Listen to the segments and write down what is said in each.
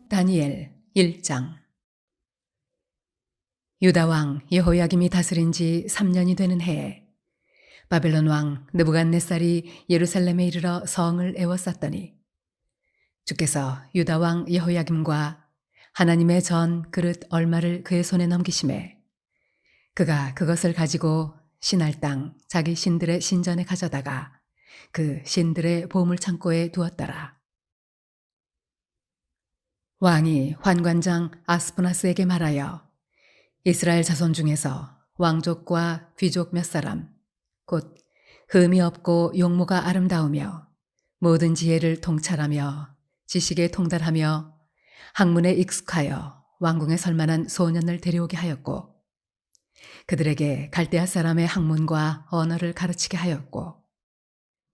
다니엘 1장. 유다 왕 여호야김이 다스린 지 3년이 되는 해에 바벨론 왕 느부갓네살이 예루살렘에 이르러 성을 에워쌌더니 주께서 유다 왕 여호야김과 하나님의 전 그릇 얼마를 그의 손에 넘기심에 그가 그것을 가지고 신할 땅 자기 신들의 신전에 가져다가 그 신들의 보물 창고에 두었더라. 왕이 환관장 아스푸나스에게 말하여 이스라엘 자손 중에서 왕족과 귀족 몇 사람, 곧 흠이 없고 용모가 아름다우며 모든 지혜를 통찰하며 지식에 통달하며 학문에 익숙하여 왕궁에 설 만한 소년을 데려오게 하였고 그들에게 갈대아 사람의 학문과 언어를 가르치게 하였고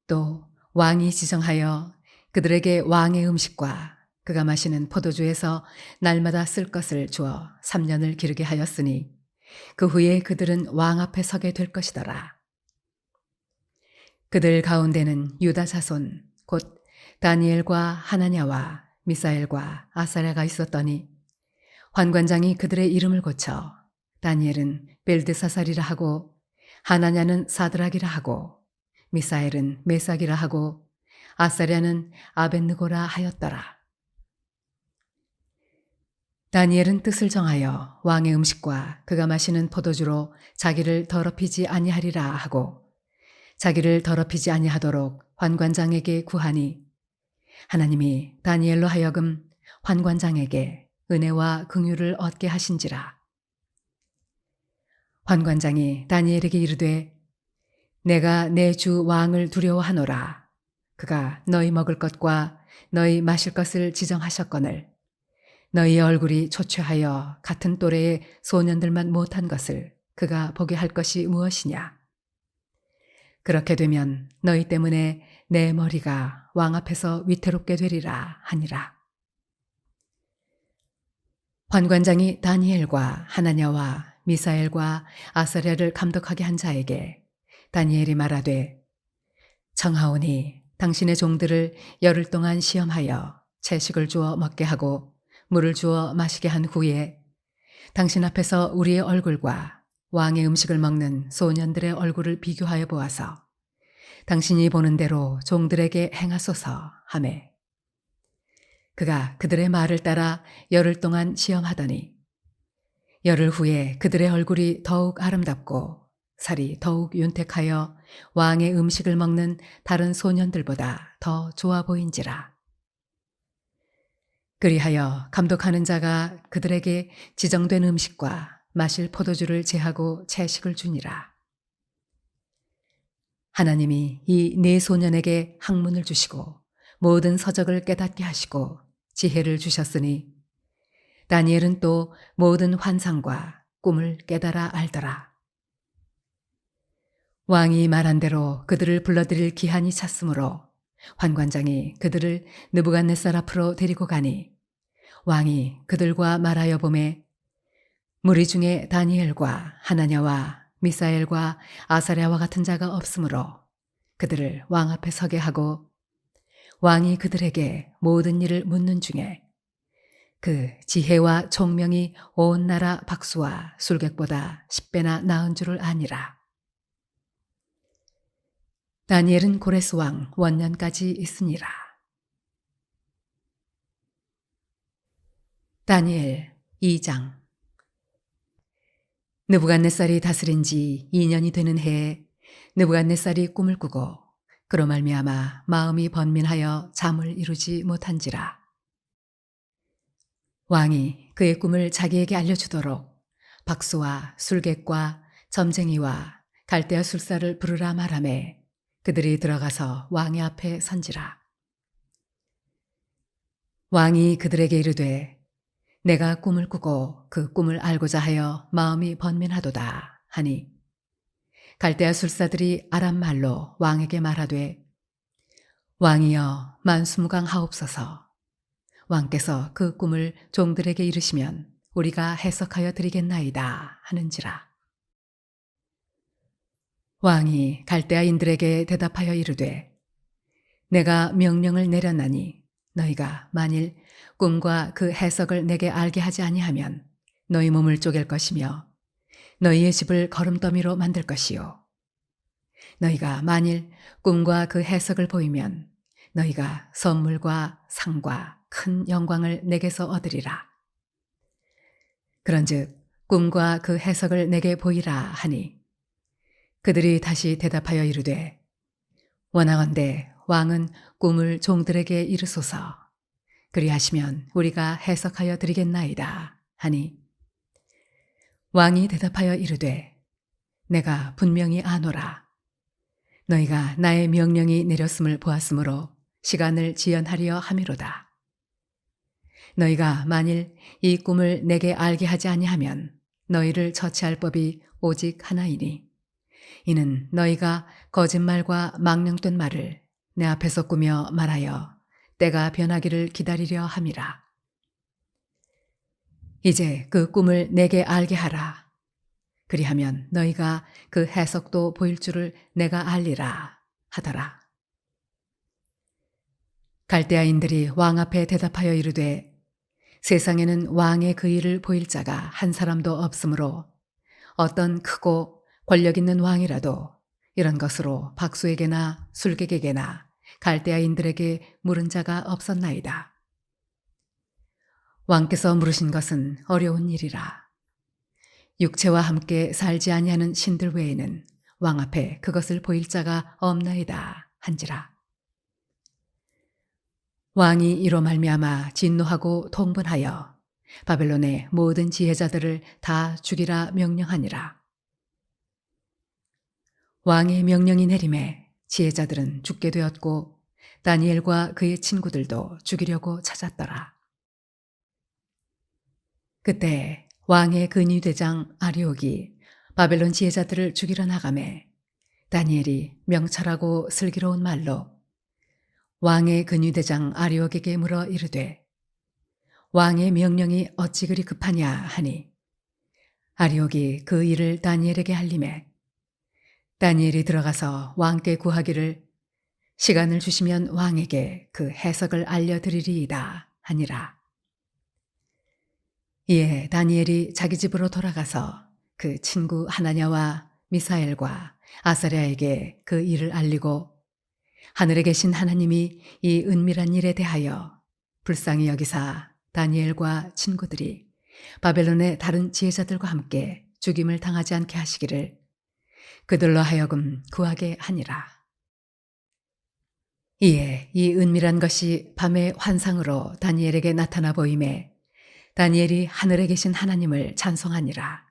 또 왕이 지정하여 그들에게 왕의 음식과 그가 마시는 포도주에서 날마다 쓸 것을 주어 3년을 기르게 하였으니 그 후에 그들은 왕 앞에 서게 될 것이더라. 그들 가운데는 유다 자손 곧 다니엘과 하나냐와 미사엘과 아사랴가 있었더니 환관장이 그들의 이름을 고쳐 다니엘은 벨드사살이라 하고 하나냐는 사드락이라 하고 미사엘은 메삭이라 하고 아사랴는 아벳느고라 하였더라. 다니엘은 뜻을 정하여 왕의 음식과 그가 마시는 포도주로 자기를 더럽히지 아니하리라 하고 자기를 더럽히지 아니하도록 환관장에게 구하니 하나님이 다니엘로 하여금 환관장에게 은혜와 긍휼을 얻게 하신지라. 환관장이 다니엘에게 이르되 내가 내 주 왕을 두려워하노라. 그가 너희 먹을 것과 너희 마실 것을 지정하셨거늘 너희의 얼굴이 초췌하여 같은 또래의 소년들만 못한 것을 그가 보게 할 것이 무엇이냐. 그렇게 되면 너희 때문에 내 머리가 왕 앞에서 위태롭게 되리라 하니라. 환관장이 다니엘과 하나냐와 미사엘과 아사랴를 감독하게 한 자에게 다니엘이 말하되 청하오니 당신의 종들을 열흘 동안 시험하여 채식을 주어 먹게 하고 물을 주어 마시게 한 후에 당신 앞에서 우리의 얼굴과 왕의 음식을 먹는 소년들의 얼굴을 비교하여 보아서 당신이 보는 대로 종들에게 행하소서 하매 그가 그들의 말을 따라 열흘 동안 시험하더니 열흘 후에 그들의 얼굴이 더욱 아름답고 살이 더욱 윤택하여 왕의 음식을 먹는 다른 소년들보다 더 좋아 보인지라. 그리하여 감독하는 자가 그들에게 지정된 음식과 마실 포도주를 제하고 채식을 주니라. 하나님이 이 네 소년에게 학문을 주시고 모든 서적을 깨닫게 하시고 지혜를 주셨으니 다니엘은 또 모든 환상과 꿈을 깨달아 알더라. 왕이 말한 대로 그들을 불러들일 기한이 찼으므로 환관장이 그들을 느부갓네살 앞으로 데리고 가니 왕이 그들과 말하여 보매 무리 중에 다니엘과 하나냐와 미사엘과 아사랴와 같은 자가 없으므로 그들을 왕 앞에 서게 하고 왕이 그들에게 모든 일을 묻는 중에 그 지혜와 총명이 온 나라 박수와 술객보다 10배나 나은 줄을 아니라. 다니엘은 고레스 왕 원년까지 있으니라. 다니엘 2장. 느부갓네살이 다스린 지 2년이 되는 해에 느부갓네살이 꿈을 꾸고 그로 말미암아 마음이 번민하여 잠을 이루지 못한지라. 왕이 그의 꿈을 자기에게 알려주도록 박수와 술객과 점쟁이와 갈대아 술사를 부르라 말하매 그들이 들어가서 왕의 앞에 선지라. 왕이 그들에게 이르되 내가 꿈을 꾸고 그 꿈을 알고자 하여 마음이 번민하도다 하니 갈대아 술사들이 아람 말로 왕에게 말하되 왕이여 만수무강하옵소서. 왕께서 그 꿈을 종들에게 이르시면 우리가 해석하여 드리겠나이다 하는지라. 왕이 갈대아인들에게 대답하여 이르되 내가 명령을 내렸나니 너희가 만일 꿈과 그 해석을 내게 알게 하지 아니하면 너희 몸을 쪼갤 것이며 너희의 집을 거름더미로 만들 것이요 너희가 만일 꿈과 그 해석을 보이면 너희가 선물과 상과 큰 영광을 내게서 얻으리라. 그런즉 꿈과 그 해석을 내게 보이라 하니 그들이 다시 대답하여 이르되 원하건대 왕은 꿈을 종들에게 이르소서. 그리하시면 우리가 해석하여 드리겠나이다 하니 왕이 대답하여 이르되 내가 분명히 아노라. 너희가 나의 명령이 내렸음을 보았으므로 시간을 지연하려 함이로다. 너희가 만일 이 꿈을 내게 알게 하지 아니하면 너희를 처치할 법이 오직 하나이니 이는 너희가 거짓말과 망령된 말을 내 앞에서 꾸며 말하여 때가 변하기를 기다리려 함이라. 이제 그 꿈을 내게 알게 하라. 그리하면 너희가 그 해석도 보일 줄을 내가 알리라 하더라. 갈대아인들이 왕 앞에 대답하여 이르되 세상에는 왕의 그 일을 보일 자가 한 사람도 없으므로 어떤 크고 권력 있는 왕이라도 이런 것으로 박수에게나 술객에게나 갈대아인들에게 물은 자가 없었나이다. 왕께서 물으신 것은 어려운 일이라. 육체와 함께 살지 아니하는 신들 외에는 왕 앞에 그것을 보일 자가 없나이다 한지라. 왕이 이로 말미암아 진노하고 통분하여 바벨론의 모든 지혜자들을 다 죽이라 명령하니라. 왕의 명령이 내림에 지혜자들은 죽게 되었고 다니엘과 그의 친구들도 죽이려고 찾았더라. 그때 왕의 근위대장 아리옥이 바벨론 지혜자들을 죽이러 나가매 다니엘이 명철하고 슬기로운 말로 왕의 근위대장 아리옥에게 물어 이르되 왕의 명령이 어찌 그리 급하냐 하니 아리옥이 그 일을 다니엘에게 알림해 다니엘이 들어가서 왕께 구하기를 시간을 주시면 왕에게 그 해석을 알려드리리이다 하니라. 이에 다니엘이 자기 집으로 돌아가서 그 친구 하나냐와 미사엘과 아사랴에게 그 일을 알리고 하늘에 계신 하나님이 이 은밀한 일에 대하여 불쌍히 여기사 다니엘과 친구들이 바벨론의 다른 지혜자들과 함께 죽임을 당하지 않게 하시기를 그들로 하여금 구하게 하니라. 이에 이 은밀한 것이 밤의 환상으로 다니엘에게 나타나 보임에 다니엘이 하늘에 계신 하나님을 찬송하니라.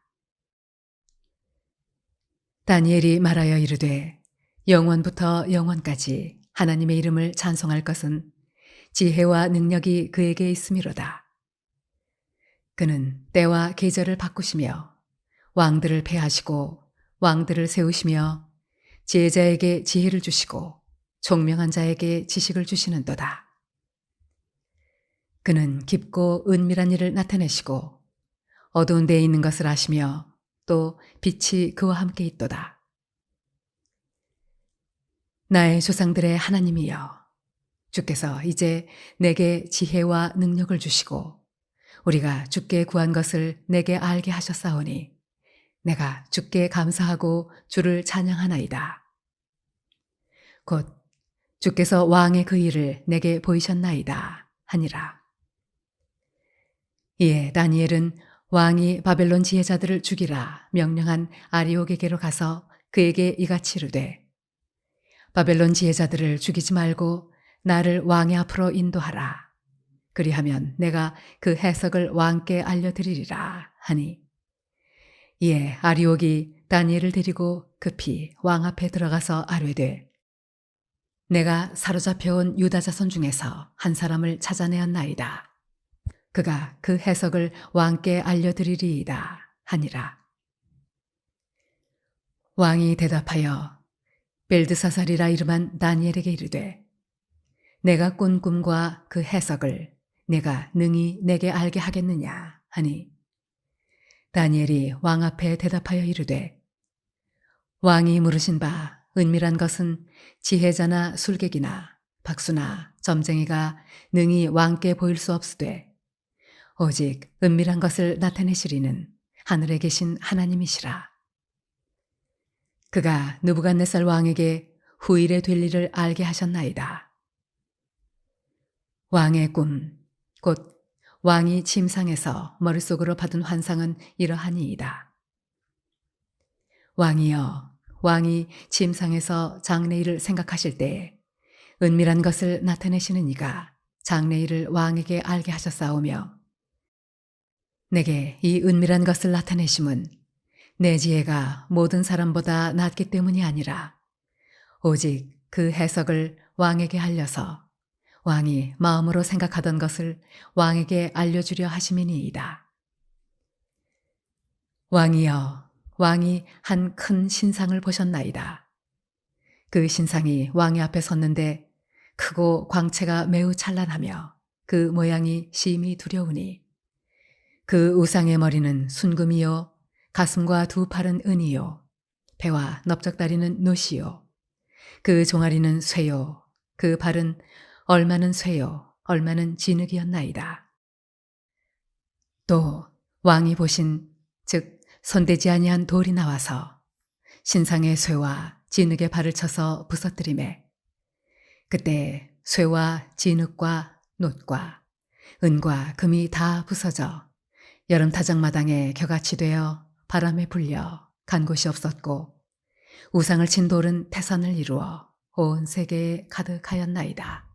다니엘이 말하여 이르되 영원부터 영원까지 하나님의 이름을 찬송할 것은 지혜와 능력이 그에게 있음이로다. 그는 때와 계절을 바꾸시며 왕들을 패하시고 왕들을 세우시며 지혜자에게 지혜를 주시고 총명한 자에게 지식을 주시는도다. 그는 깊고 은밀한 일을 나타내시고 어두운 데에 있는 것을 아시며 또 빛이 그와 함께 있도다. 나의 조상들의 하나님이여, 주께서 이제 내게 지혜와 능력을 주시고 우리가 주께 구한 것을 내게 알게 하셨사오니 내가 주께 감사하고 주를 찬양하나이다. 곧 주께서 왕의 그 일을 내게 보이셨나이다 하니라. 이에 다니엘은 왕이 바벨론 지혜자들을 죽이라 명령한 아리옥에게로 가서 그에게 이같이 이르되 바벨론 지혜자들을 죽이지 말고 나를 왕의 앞으로 인도하라. 그리하면 내가 그 해석을 왕께 알려드리리라 하니 이에 아리옥이 다니엘을 데리고 급히 왕 앞에 들어가서 아뢰되 내가 사로잡혀온 유다 자손 중에서 한 사람을 찾아내었나이다. 그가 그 해석을 왕께 알려드리리이다 하니라. 왕이 대답하여 벨드사살이라 이름한 다니엘에게 이르되 내가 꾼 꿈과 그 해석을 내가 능히 내게 알게 하겠느냐 하니 다니엘이 왕 앞에 대답하여 이르되 왕이 물으신 바 은밀한 것은 지혜자나 술객이나 박수나 점쟁이가 능히 왕께 보일 수 없으되 오직 은밀한 것을 나타내시리는 하늘에 계신 하나님이시라. 그가 느부갓네살 왕에게 후일에 될 일을 알게 하셨나이다. 왕의 꿈, 곧 왕이 침상에서 머릿속으로 받은 환상은 이러하니이다. 왕이여, 왕이 침상에서 장래일을 생각하실 때에 은밀한 것을 나타내시는 이가 장래일을 왕에게 알게 하셨사오며 내게 이 은밀한 것을 나타내심은 내 지혜가 모든 사람보다 낫기 때문이 아니라 오직 그 해석을 왕에게 알려서 왕이 마음으로 생각하던 것을 왕에게 알려주려 하심이니이다. 왕이여, 왕이 한 큰 신상을 보셨나이다. 그 신상이 왕의 앞에 섰는데 크고 광채가 매우 찬란하며 그 모양이 심히 두려우니 그 우상의 머리는 순금이요 가슴과 두 팔은 은이요 배와 넓적다리는 노시요 그 종아리는 쇠요 그 발은 얼마는 쇠요 얼마는 진흙이었나이다. 또 왕이 보신 즉 손대지 아니한 돌이 나와서 신상의 쇠와 진흙의 발을 쳐서 부서뜨리매 그때 쇠와 진흙과 놋과 은과 금이 다 부서져 여름 타작마당에 겨같이 되어 바람에 불려 간 곳이 없었고 우상을 친 돌은 태산을 이루어 온 세계에 가득하였나이다.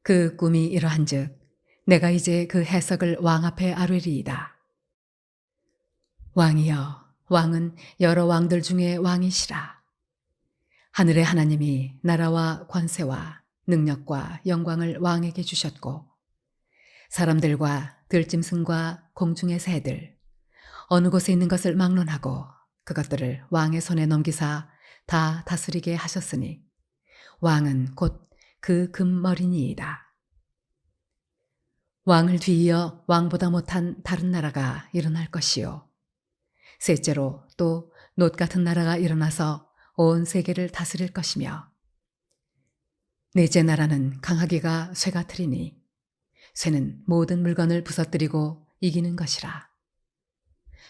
그 꿈이 이러한즉 내가 이제 그 해석을 왕 앞에 아뢰리이다. 왕이여, 왕은 여러 왕들 중에 왕이시라. 하늘의 하나님이 나라와 권세와 능력과 영광을 왕에게 주셨고 사람들과 들짐승과 공중의 새들 어느 곳에 있는 것을 막론하고 그것들을 왕의 손에 넘기사 다 다스리게 하셨으니 왕은 곧 그 금머리니이다. 왕을 뒤이어 왕보다 못한 다른 나라가 일어날 것이요 셋째로 또 놋 같은 나라가 일어나서 온 세계를 다스릴 것이며 넷째 나라는 강하기가 쇠 같으리니 쇠는 모든 물건을 부서뜨리고 이기는 것이라.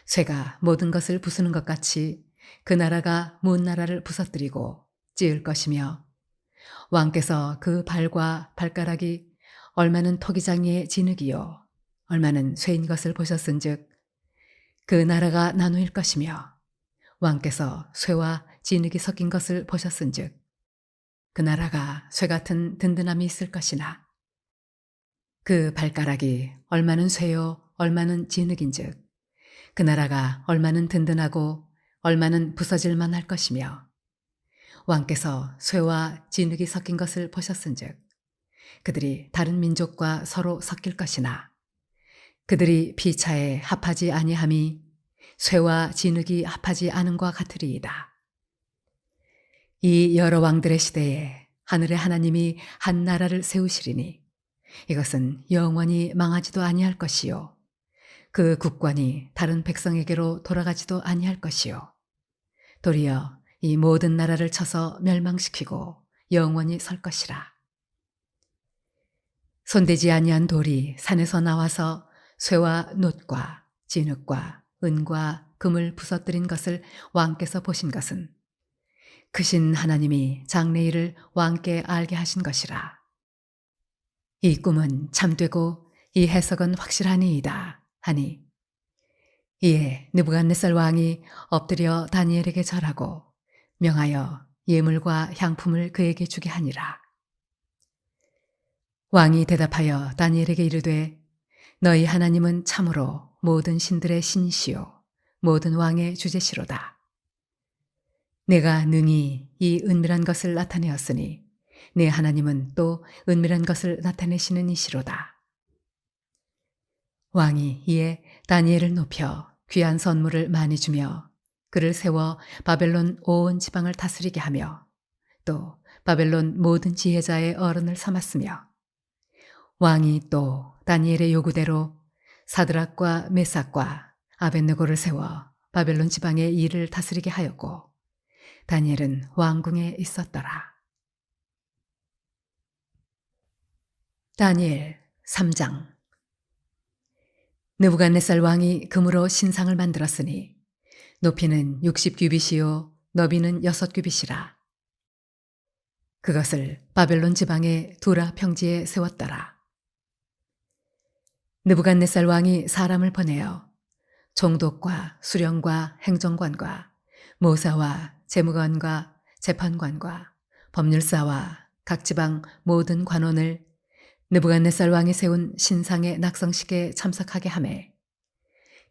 쇠가 모든 것을 부수는 것 같이 그 나라가 문 나라를 부서뜨리고 찌을 것이며 왕께서 그 발과 발가락이 얼마는 토기장이의 진흙이요 얼마는 쇠인 것을 보셨은즉 그 나라가 나누일 것이며 왕께서 쇠와 진흙이 섞인 것을 보셨은즉 그 나라가 쇠 같은 든든함이 있을 것이나 그 발가락이 얼마는 쇠요 얼마는 진흙인즉 그 나라가 얼마는 든든하고 얼마는 부서질 만할 것이며 왕께서 쇠와 진흙이 섞인 것을 보셨은즉 그들이 다른 민족과 서로 섞일 것이나 그들이 피차에 합하지 아니함이 쇠와 진흙이 합하지 않음과 같으리이다. 이 여러 왕들의 시대에 하늘의 하나님이 한 나라를 세우시리니 이것은 영원히 망하지도 아니할 것이요 그 국권이 다른 백성에게로 돌아가지도 아니할 것이요 도리어 이 모든 나라를 쳐서 멸망시키고 영원히 설 것이라. 손대지 아니한 돌이 산에서 나와서 쇠와 놋과 진흙과 은과 금을 부서뜨린 것을 왕께서 보신 것은 크신 하나님이 장래일을 왕께 알게 하신 것이라. 이 꿈은 참되고 이 해석은 확실하니이다 하니 이에 느부갓네살 왕이 엎드려 다니엘에게 절하고 명하여 예물과 향품을 그에게 주게 하니라. 왕이 대답하여 다니엘에게 이르되 너희 하나님은 참으로 모든 신들의 신이시요 모든 왕의 주제시로다. 내가 능히 이 은밀한 것을 나타내었으니 내 하나님은 또 은밀한 것을 나타내시는 이시로다. 왕이 이에 다니엘을 높여 귀한 선물을 많이 주며 그를 세워 바벨론 온 지방을 다스리게 하며 또 바벨론 모든 지혜자의 어른을 삼았으며 왕이 또 다니엘의 요구대로 사드락과 메삭과 아벳느고를 세워 바벨론 지방의 일을 다스리게 하였고 다니엘은 왕궁에 있었더라. 다니엘 3장. 느부갓네살 왕이 금으로 신상을 만들었으니 높이는 60규빗이요 너비는 6규빗이라. 그것을 바벨론 지방의 두라 평지에 세웠더라. 느부갓네살 왕이 사람을 보내어 총독과 수령과 행정관과 모사와 재무관과 재판관과 법률사와 각 지방 모든 관원을 느부갓네살 왕이 세운 신상의 낙성식에 참석하게 하매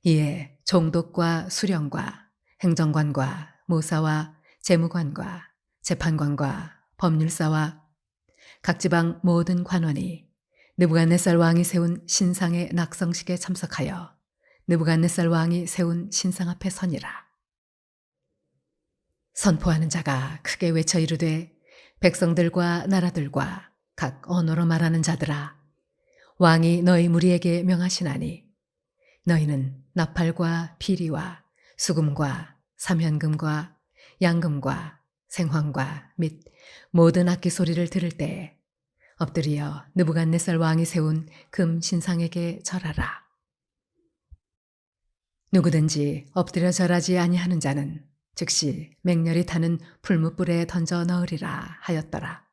이에 총독과 수령과 행정관과 모사와 재무관과 재판관과 법률사와 각 지방 모든 관원이 느부갓네살 왕이 세운 신상의 낙성식에 참석하여 느부갓네살 왕이 세운 신상 앞에 서니라. 선포하는 자가 크게 외쳐 이르되 백성들과 나라들과 각 언어로 말하는 자들아 왕이 너희 무리에게 명하시나니 너희는 나팔과 피리와 수금과 삼현금과 양금과 생황과 및 모든 악기 소리를 들을 때에 엎드려 느부갓네살 왕이 세운 금 신상에게 절하라. 누구든지 엎드려 절하지 아니하는 자는 즉시 맹렬히 타는 풀무불에 던져 넣으리라 하였더라.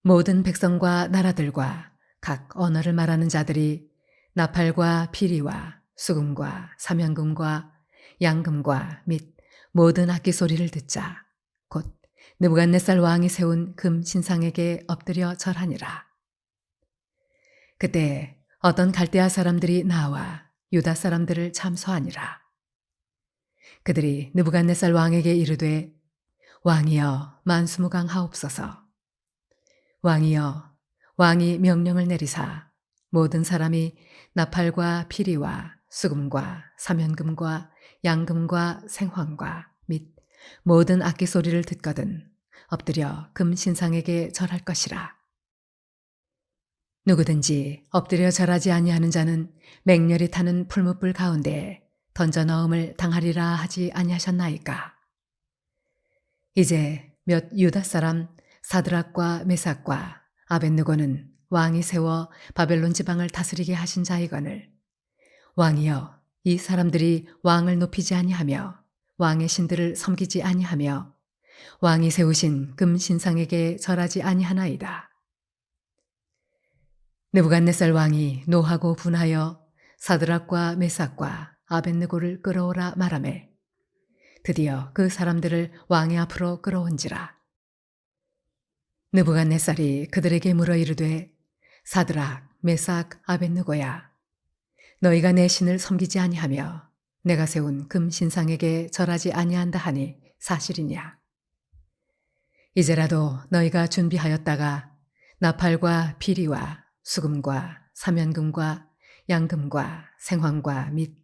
모든 백성과 나라들과 각 언어를 말하는 자들이 나팔과 피리와 수금과 삼현금과 양금과 및 모든 악기 소리를 듣자 곧 느부갓네살 왕이 세운 금 신상에게 엎드려 절하니라. 그때 어떤 갈대아 사람들이 나와 유다 사람들을 참소하니라. 그들이 느부갓네살 왕에게 이르되 왕이여 만수무강하옵소서. 왕이여 왕이 명령을 내리사 모든 사람이 나팔과 피리와 수금과 삼현금과 양금과 생황과 및 모든 악기 소리를 듣거든 엎드려 금 신상에게 절할 것이라. 누구든지 엎드려 절하지 아니하는 자는 맹렬히 타는 풀무불 가운데에 던져 넣음을 당하리라 하지 아니하셨나이까. 이제 몇 유다 사람 사드락과 메삭과 아벳느고는 왕이 세워 바벨론 지방을 다스리게 하신 자이거늘 왕이여 이 사람들이 왕을 높이지 아니하며 왕의 신들을 섬기지 아니하며 왕이 세우신 금 신상에게 절하지 아니하나이다. 느부갓네살 왕이 노하고 분하여 사드락과 메삭과 아벳느고를 끌어오라 말하매 드디어 그 사람들을 왕의 앞으로 끌어온지라. 느부갓네살이 그들에게 물어 이르되 사드락 메삭 아벳느고야 너희가 내 신을 섬기지 아니하며 내가 세운 금 신상에게 절하지 아니한다 하니 사실이냐. 이제라도 너희가 준비하였다가 나팔과 피리와 수금과 삼현금과 양금과 생황과 및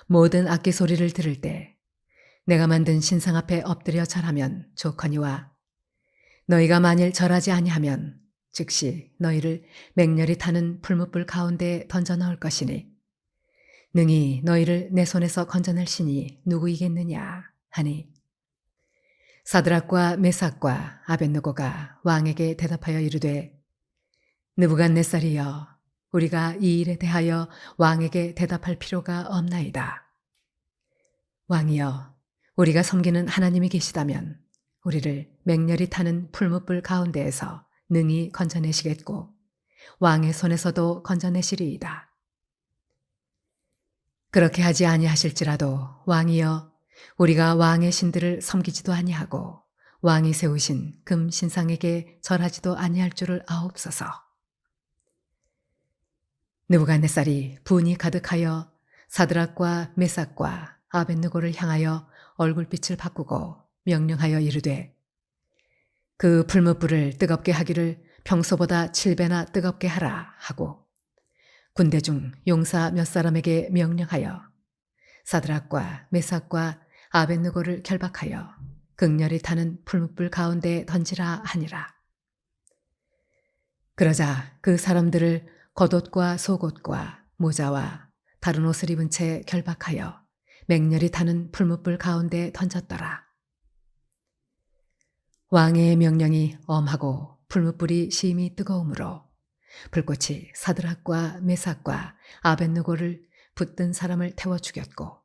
모든 악기 소리를 들을 때 내가 만든 신상 앞에 엎드려 절하면 좋거니와 너희가 만일 절하지 아니하면 즉시 너희를 맹렬히 타는 풀무불 가운데 던져 넣을 것이니 능히 너희를 내 손에서 건져낼 신이 누구이겠느냐 하니 사드락과 메삭과 아벳느고가 왕에게 대답하여 이르되 느부갓네살이여 우리가 이 일에 대하여 왕에게 대답할 필요가 없나이다. 왕이여 우리가 섬기는 하나님이 계시다면 우리를 맹렬히 타는 풀무불 가운데에서 능히 건져내시겠고 왕의 손에서도 건져내시리이다. 그렇게 하지 아니하실지라도 왕이여 우리가 왕의 신들을 섬기지도 아니하고 왕이 세우신 금 신상에게 절하지도 아니할 줄을 아옵소서. 느부갓네살이 분이 가득하여 사드락과 메삭과 아벳느고를 향하여 얼굴빛을 바꾸고 명령하여 이르되 그 풀무불을 뜨겁게 하기를 평소보다 7배나 뜨겁게 하라 하고 군대 중 용사 몇 사람에게 명령하여 사드락과 메삭과 아벳느고를 결박하여 극렬히 타는 풀무불 가운데 던지라 하니라. 그러자 그 사람들을 겉옷과 속옷과 모자와 다른 옷을 입은 채 결박하여 맹렬히 타는 풀무불 가운데 던졌더라. 왕의 명령이 엄하고 풀무불이 심히 뜨거우므로 불꽃이 사드락과 메삭과 아벳느고를 붙든 사람을 태워 죽였고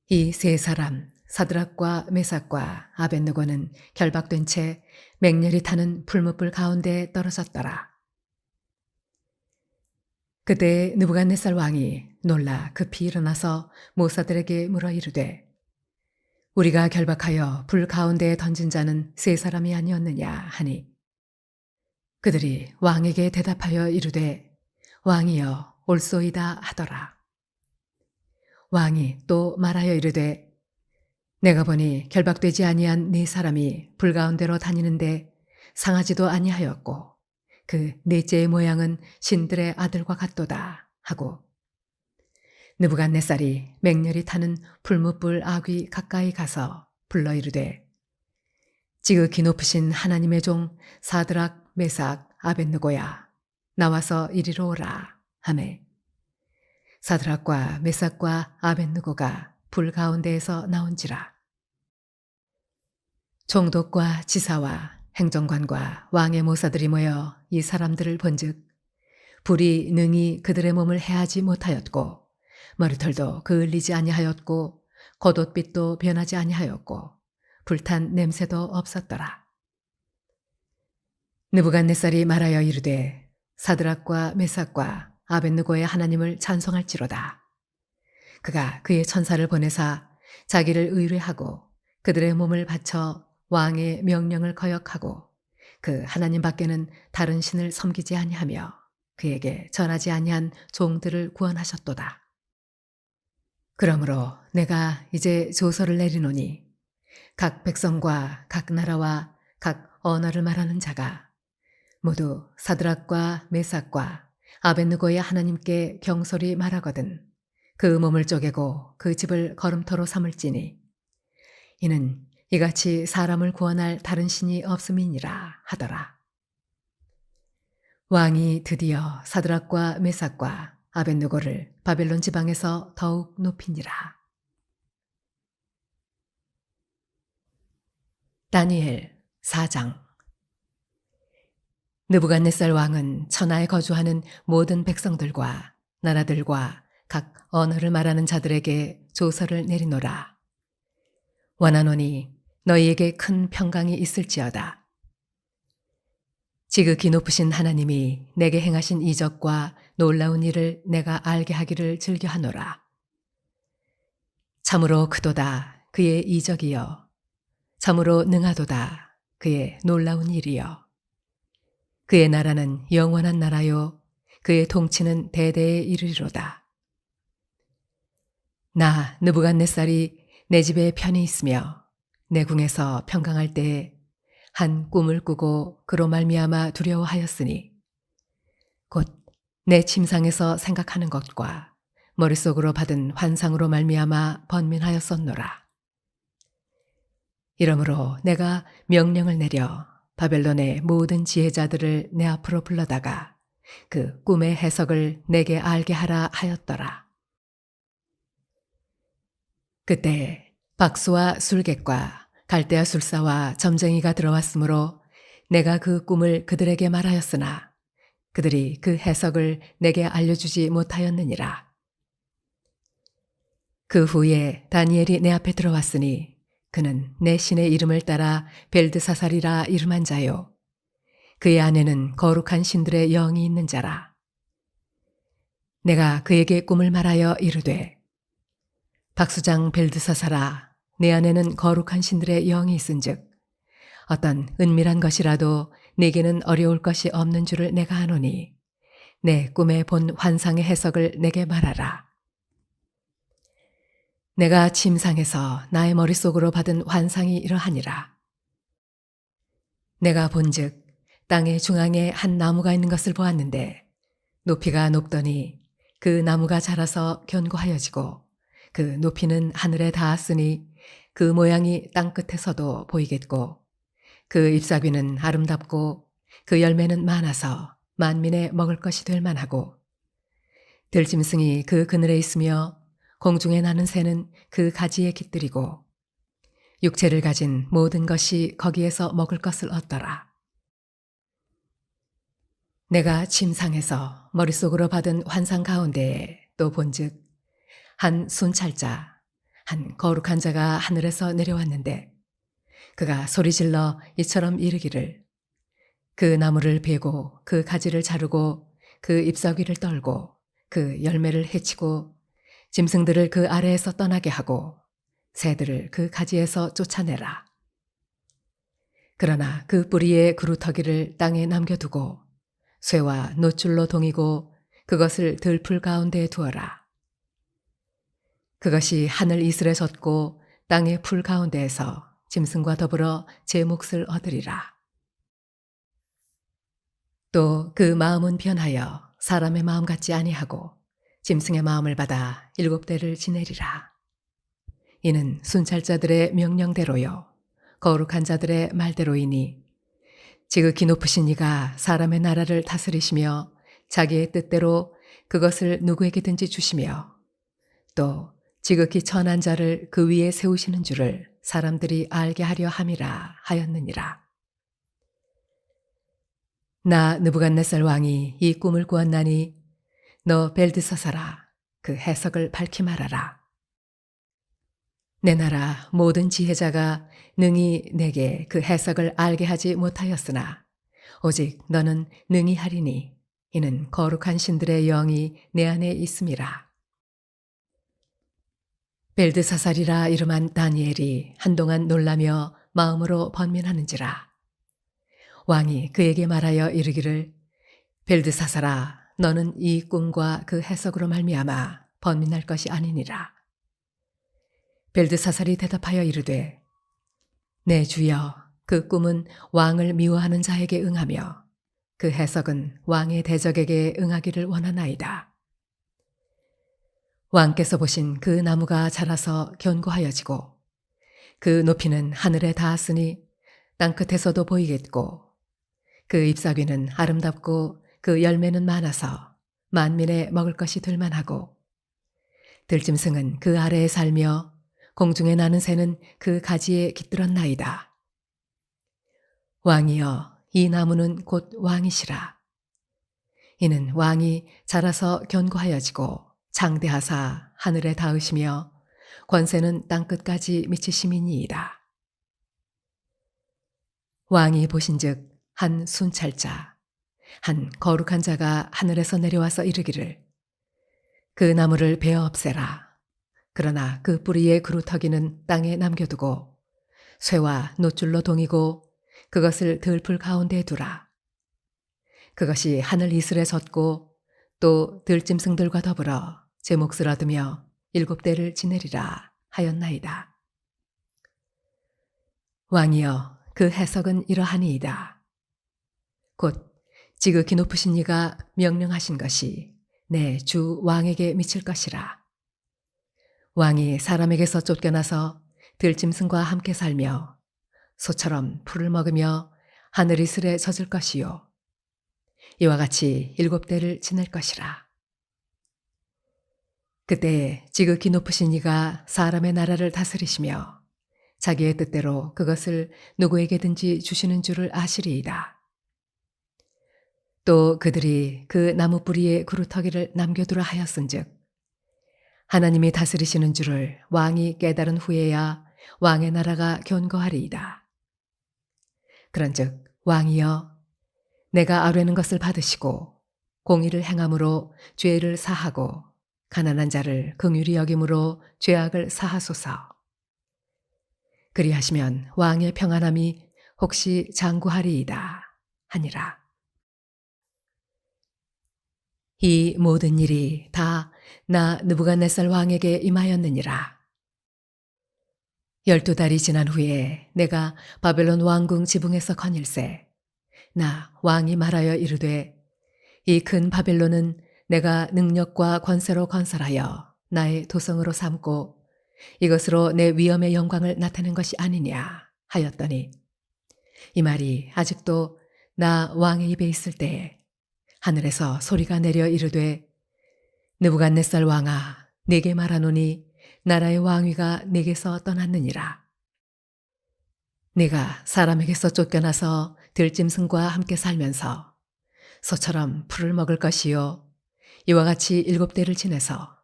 이 세 사람 사드락과 메삭과 아벳느고는 결박된 채 맹렬히 타는 풀무불 가운데 떨어졌더라. 그때 느부갓네살 왕이 놀라 급히 일어나서 모사들에게 물어 이르되 우리가 결박하여 불 가운데에 던진 자는 세 사람이 아니었느냐 하니 그들이 왕에게 대답하여 이르되 왕이여 옳소이다 하더라. 왕이 또 말하여 이르되 내가 보니 결박되지 아니한 네 사람이 불 가운데로 다니는데 상하지도 아니하였고 그 넷째의 모양은 신들의 아들과 같도다 하고 느부갓네살이 맹렬히 타는 풀무불 아귀 가까이 가서 불러 이르되 지극히 높으신 하나님의 종 사드락 메삭 아벳느고야 나와서 이리로 오라 하매 사드락과 메삭과 아벳느고가 불 가운데에서 나온지라. 총독과 지사와 행정관과 왕의 모사들이 모여 이 사람들을 본즉 불이 능히 그들의 몸을 해하지 못하였고 머리털도 그을리지 아니하였고 겉옷빛도 변하지 아니하였고 불탄 냄새도 없었더라. 느부갓네살이 말하여 이르되 사드락과 메삭과 아벳느고의 하나님을 찬송할지로다. 그가 그의 천사를 보내사 자기를 의뢰하고 그들의 몸을 바쳐 왕의 명령을 거역하고 그 하나님 밖에는 다른 신을 섬기지 아니하며 그에게 전하지 아니한 종들을 구원하셨도다. 그러므로 내가 이제 조서를 내리노니 각 백성과 각 나라와 각 언어를 말하는 자가 모두 사드락과 메삭과 아벳느고의 하나님께 경솔히 말하거든 그 몸을 쪼개고 그 집을 걸음터로 삼을지니 이는 이같이 사람을 구원할 다른 신이 없음이니라 하더라. 왕이 드디어 사드락과 메삭과 아벳느고를 바벨론 지방에서 더욱 높이니라. 다니엘 4장. 느부갓네살 왕은 천하에 거주하는 모든 백성들과 나라들과 각 언어를 말하는 자들에게 조서를 내리노라. 원하노니 너희에게 큰 평강이 있을지어다. 지극히 높으신 하나님이 내게 행하신 이적과 놀라운 일을 내가 알게 하기를 즐겨하노라. 참으로 크도다 그의 이적이여 참으로 능하도다 그의 놀라운 일이여 그의 나라는 영원한 나라요 그의 통치는 대대에 이르리로다. 나 느부갓네살이 내 집에 편히 있으며 내 궁에서 평강할 때에 한 꿈을 꾸고 그로 말미암아 두려워하였으니 곧 내 침상에서 생각하는 것과 머릿속으로 받은 환상으로 말미암아 번민하였었노라. 이러므로 내가 명령을 내려 바벨론의 모든 지혜자들을 내 앞으로 불러다가 그 꿈의 해석을 내게 알게 하라 하였더라. 그때 박수와 술객과 갈대아 술사와 점쟁이가 들어왔으므로 내가 그 꿈을 그들에게 말하였으나 그들이 그 해석을 내게 알려주지 못하였느니라. 그 후에 다니엘이 내 앞에 들어왔으니 그는 내 신의 이름을 따라 벨드사살이라 이름한 자요. 그의 안에는 거룩한 신들의 영이 있는 자라. 내가 그에게 꿈을 말하여 이르되 박수장 벨드사살아 내 안에는 거룩한 신들의 영이 있은즉 어떤 은밀한 것이라도 내게는 어려울 것이 없는 줄을 내가 아노니 내 꿈에 본 환상의 해석을 내게 말하라. 내가 침상에서 나의 머릿속으로 받은 환상이 이러하니라. 내가 본즉 땅의 중앙에 한 나무가 있는 것을 보았는데 높이가 높더니 그 나무가 자라서 견고하여지고 그 높이는 하늘에 닿았으니 그 모양이 땅 끝에서도 보이겠고 그 잎사귀는 아름답고 그 열매는 많아서 만민의 먹을 것이 될 만하고 들짐승이 그 그늘에 있으며 공중에 나는 새는 그 가지에 깃들이고 육체를 가진 모든 것이 거기에서 먹을 것을 얻더라. 내가 침상에서 머릿속으로 받은 환상 가운데에 또 본즉 한 순찰자, 한 거룩한 자가 하늘에서 내려왔는데 그가 소리질러 이처럼 이르기를 그 나무를 베고 그 가지를 자르고 그 잎사귀를 떨고 그 열매를 해치고 짐승들을 그 아래에서 떠나게 하고 새들을 그 가지에서 쫓아내라. 그러나 그 뿌리의 그루터기를 땅에 남겨두고 쇠와 노줄로 동이고 그것을 들풀 가운데에 두어라. 그것이 하늘 이슬에 젖고 땅의 풀 가운데에서 짐승과 더불어 제 몫을 얻으리라. 또 그 마음은 변하여 사람의 마음 같지 아니하고 짐승의 마음을 받아 7대를 지내리라. 이는 순찰자들의 명령대로요 거룩한 자들의 말대로이니 지극히 높으신 이가 사람의 나라를 다스리시며 자기의 뜻대로 그것을 누구에게든지 주시며 또 지극히 천한 자를 그 위에 세우시는 줄을 사람들이 알게 하려 함이라 하였느니라. 나 느부갓네살 왕이 이 꿈을 꾸었나니 너 벨드사사라 그 해석을 밝히 말하라. 내 나라 모든 지혜자가 능히 내게 그 해석을 알게 하지 못하였으나 오직 너는 능히 하리니 이는 거룩한 신들의 영이 내 안에 있음이라. 벨드사살이라 이름한 다니엘이 한동안 놀라며 마음으로 번민하는지라. 왕이 그에게 말하여 이르기를 벨드사살아 너는 이 꿈과 그 해석으로 말미암아 번민할 것이 아니니라. 벨드사살이 대답하여 이르되 내 주여 그 꿈은 왕을 미워하는 자에게 응하며 그 해석은 왕의 대적에게 응하기를 원하나이다. 왕께서 보신 그 나무가 자라서 견고하여지고 그 높이는 하늘에 닿았으니 땅끝에서도 보이겠고 그 잎사귀는 아름답고 그 열매는 많아서 만민의 먹을 것이 될 만하고 들짐승은 그 아래에 살며 공중에 나는 새는 그 가지에 깃들었나이다. 왕이여 이 나무는 곧 왕이시라. 이는 왕이 자라서 견고하여지고 장대하사 하늘에 닿으시며 권세는 땅끝까지 미치심이니이다. 왕이 보신즉 한 순찰자, 한 거룩한 자가 하늘에서 내려와서 이르기를 그 나무를 베어 없애라. 그러나 그 뿌리의 그루터기는 땅에 남겨두고 쇠와 노줄로 동이고 그것을 들풀 가운데에 두라. 그것이 하늘 이슬에 젖고 또 들짐승들과 더불어 제 몫을 얻으며 7대를 지내리라 하였나이다. 왕이여 그 해석은 이러하니이다. 곧 지극히 높으신 이가 명령하신 것이 내 주 왕에게 미칠 것이라. 왕이 사람에게서 쫓겨나서 들짐승과 함께 살며 소처럼 풀을 먹으며 하늘 이슬에 젖을 것이요 이와 같이 7대를 지낼 것이라. 그때 지극히 높으신 이가 사람의 나라를 다스리시며 자기의 뜻대로 그것을 누구에게든지 주시는 줄을 아시리이다. 또 그들이 그 나무 뿌리에 그루터기를 남겨두라 하였은즉 하나님이 다스리시는 줄을 왕이 깨달은 후에야 왕의 나라가 견고하리이다. 그런즉 왕이여 내가 아뢰는 것을 받으시고 공의를 행함으로 죄를 사하고 가난한 자를 긍휼히 여김으로 죄악을 사하소서. 그리하시면 왕의 평안함이 혹시 장구하리이다 하니라. 이 모든 일이 다 나 느부갓네살 왕에게 임하였느니라. 12달이 지난 후에 내가 바벨론 왕궁 지붕에서 거닐세. 나 왕이 말하여 이르되 이 큰 바벨론은 내가 능력과 권세로 건설하여 나의 도성으로 삼고 이것으로 내 위엄의 영광을 나타낸 것이 아니냐 하였더니 이 말이 아직도 나 왕의 입에 있을 때에 하늘에서 소리가 내려 이르되 느부갓네살 왕아 네게 말하노니 나라의 왕위가 네게서 떠났느니라. 네가 사람에게서 쫓겨나서 들짐승과 함께 살면서 소처럼 풀을 먹을 것이요 이와 같이 7대를 지내서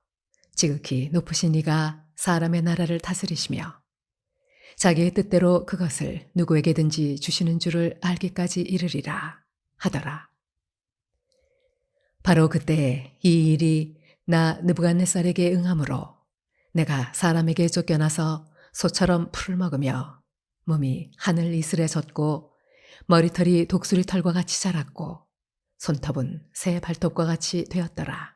지극히 높으신 이가 사람의 나라를 다스리시며 자기의 뜻대로 그것을 누구에게든지 주시는 줄을 알기까지 이르리라 하더라. 바로 그때 이 일이 나 느부갓네살에게 응함으로 내가 사람에게 쫓겨나서 소처럼 풀을 먹으며 몸이 하늘 이슬에 젖고 머리털이 독수리 털과 같이 자랐고 손톱은 새 발톱과 같이 되었더라.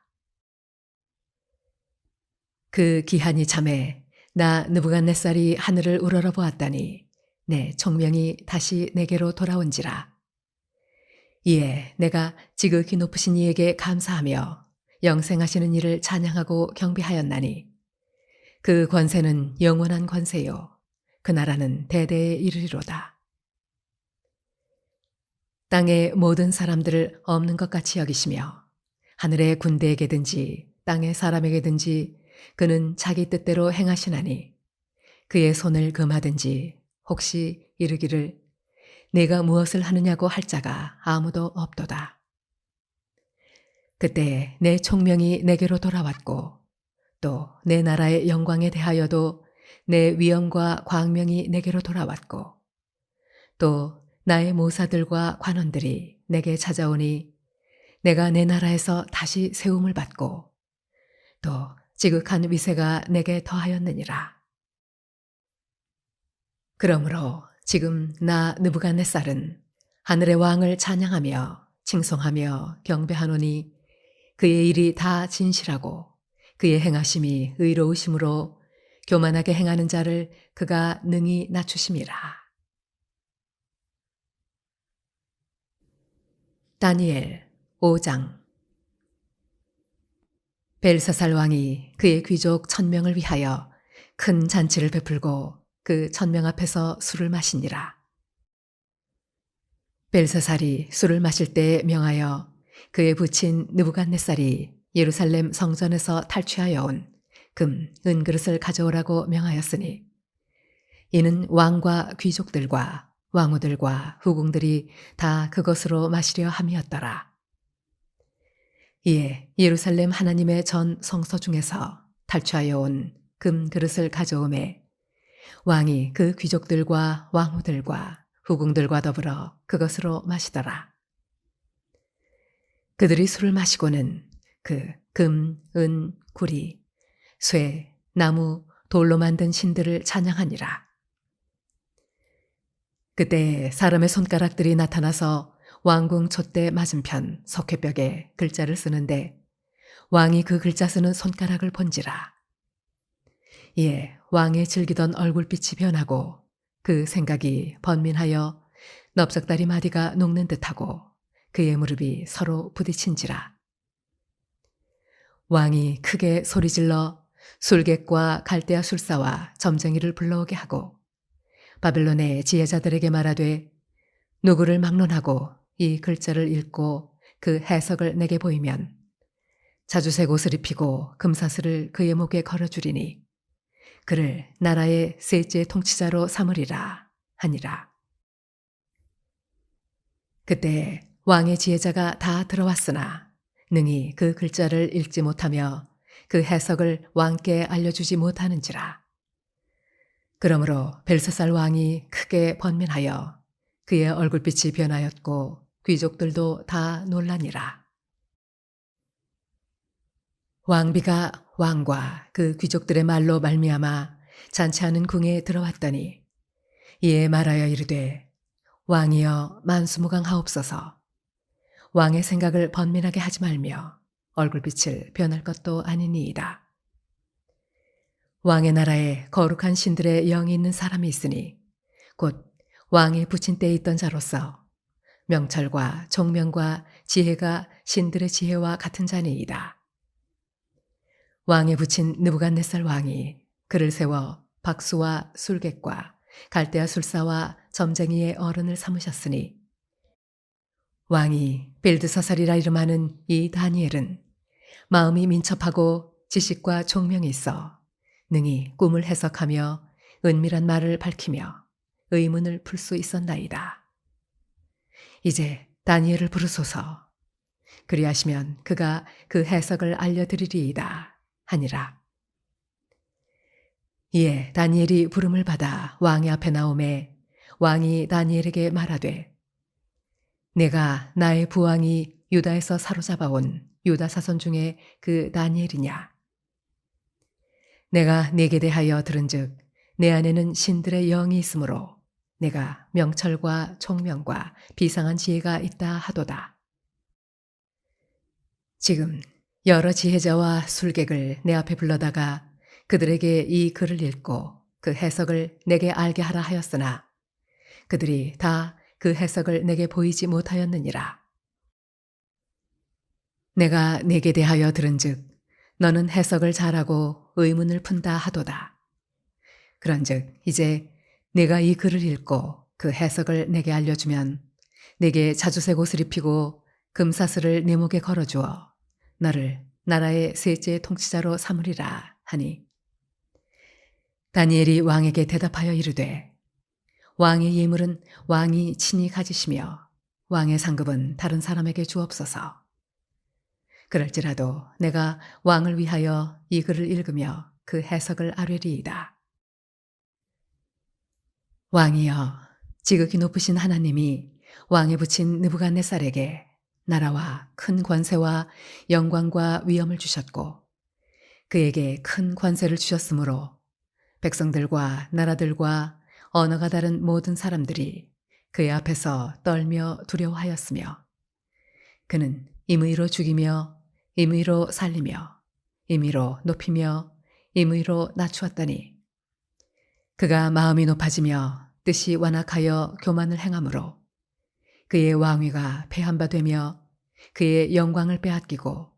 그 기한이 참에 나 느부갓네살이 하늘을 우러러 보았다니 내 총명이 다시 내게로 돌아온지라. 이에 내가 지극히 높으신 이에게 감사하며 영생하시는 이를 찬양하고 경배하였나니 그 권세는 영원한 권세요 그 나라는 대대에 이르리로다. 땅의 모든 사람들을 없는 것 같이 여기시며 하늘의 군대에게든지 땅의 사람에게든지 그는 자기 뜻대로 행하시나니 그의 손을 금하든지 혹시 이르기를 내가 무엇을 하느냐고 할 자가 아무도 없도다. 그때 내 총명이 내게로 돌아왔고 또 내 나라의 영광에 대하여도 내 위엄과 광명이 내게로 돌아왔고 또 나의 모사들과 관원들이 내게 찾아오니 내가 내 나라에서 다시 세움을 받고 또 지극한 위세가 내게 더하였느니라. 그러므로 지금 나 느부갓네살은 하늘의 왕을 찬양하며 칭송하며 경배하노니 그의 일이 다 진실하고 그의 행하심이 의로우심으로 교만하게 행하는 자를 그가 능히 낮추심이라. 다니엘 5장. 벨사살 왕이 그의 귀족 1000명을 위하여 큰 잔치를 베풀고 그 1000명 앞에서 술을 마시니라. 벨사살이 술을 마실 때에 명하여 그의 부친 느부갓네살이 예루살렘 성전에서 탈취하여 온 금, 은 그릇을 가져오라고 명하였으니 이는 왕과 귀족들과 왕후들과 후궁들이 다 그것으로 마시려 함이었더라. 이에 예루살렘 하나님의 전 성소 중에서 탈취하여 온 금 그릇을 가져오매 왕이 그 귀족들과 왕후들과 후궁들과 더불어 그것으로 마시더라. 그들이 술을 마시고는 그 금, 은, 구리, 쇠, 나무, 돌로 만든 신들을 찬양하니라. 그때 사람의 손가락들이 나타나서 왕궁 촛대 맞은편 석회벽에 글자를 쓰는데 왕이 그 글자 쓰는 손가락을 본지라. 이에 왕의 즐기던 얼굴빛이 변하고 그 생각이 번민하여 넓적다리 마디가 녹는 듯하고 그의 무릎이 서로 부딪힌지라. 왕이 크게 소리질러 술객과 갈대아 술사와 점쟁이를 불러오게 하고 바벨론의 지혜자들에게 말하되 누구를 막론하고 이 글자를 읽고 그 해석을 내게 보이면 자주색 옷을 입히고 금사슬을 그의 목에 걸어주리니 그를 나라의 셋째 통치자로 삼으리라 하니라. 그때 왕의 지혜자가 다 들어왔으나 능히 그 글자를 읽지 못하며 그 해석을 왕께 알려주지 못하는지라. 그러므로 벨사살 왕이 크게 번민하여 그의 얼굴빛이 변하였고 귀족들도 다 놀라니라. 왕비가 왕과 그 귀족들의 말로 말미암아 잔치하는 궁에 들어왔더니 이에 말하여 이르되 왕이여 만수무강하옵소서. 왕의 생각을 번민하게 하지 말며 얼굴빛을 변할 것도 아니니이다. 왕의 나라에 거룩한 신들의 영이 있는 사람이 있으니 곧 왕이 붙인 때에 있던 자로서 명철과 총명과 지혜가 신들의 지혜와 같은 자니이다. 왕에 붙인 느부갓네살 왕이 그를 세워 박수와 술객과 갈대아 술사와 점쟁이의 어른을 삼으셨으니 왕이 벨드사살이라 이름하는 이 다니엘은 마음이 민첩하고 지식과 총명이 있어 능히 꿈을 해석하며 은밀한 말을 밝히며 의문을 풀 수 있었나이다. 이제 다니엘을 부르소서. 그리하시면 그가 그 해석을 알려드리리이다 하니라. 이에 다니엘이 부름을 받아 왕의 앞에 나오매 왕이 다니엘에게 말하되 내가 나의 부왕이 유다에서 사로잡아온 유다 사손 중에 그 다니엘이냐? 내가 네게 대하여 들은즉 내 안에는 신들의 영이 있으므로 내가 명철과 총명과 비상한 지혜가 있다 하도다. 지금 여러 지혜자와 술객을 내 앞에 불러다가 그들에게 이 글을 읽고 그 해석을 내게 알게 하라 하였으나 그들이 다 그 해석을 내게 보이지 못하였느니라. 내가 네게 대하여 들은즉 너는 해석을 잘하고 의문을 푼다 하도다. 그런즉 이제 내가 이 글을 읽고 그 해석을 내게 알려주면 내게 자주색 옷을 입히고 금사슬을 내 목에 걸어주어 너를 나라의 셋째 통치자로 삼으리라 하니 다니엘이 왕에게 대답하여 이르되 왕의 예물은 왕이 친히 가지시며 왕의 상급은 다른 사람에게 주옵소서. 그럴지라도 내가 왕을 위하여 이 글을 읽으며 그 해석을 아뢰리이다. 왕이여, 지극히 높으신 하나님이 왕에 붙인 느부갓네살에게 나라와 큰 권세와 영광과 위엄을 주셨고 그에게 큰 권세를 주셨으므로 백성들과 나라들과 언어가 다른 모든 사람들이 그의 앞에서 떨며 두려워하였으며 그는 임의로 죽이며 임의로 살리며 임의로 높이며 임의로 낮추었더니 그가 마음이 높아지며 뜻이 완악하여 교만을 행함으로 그의 왕위가 패한 바 되며 그의 영광을 빼앗기고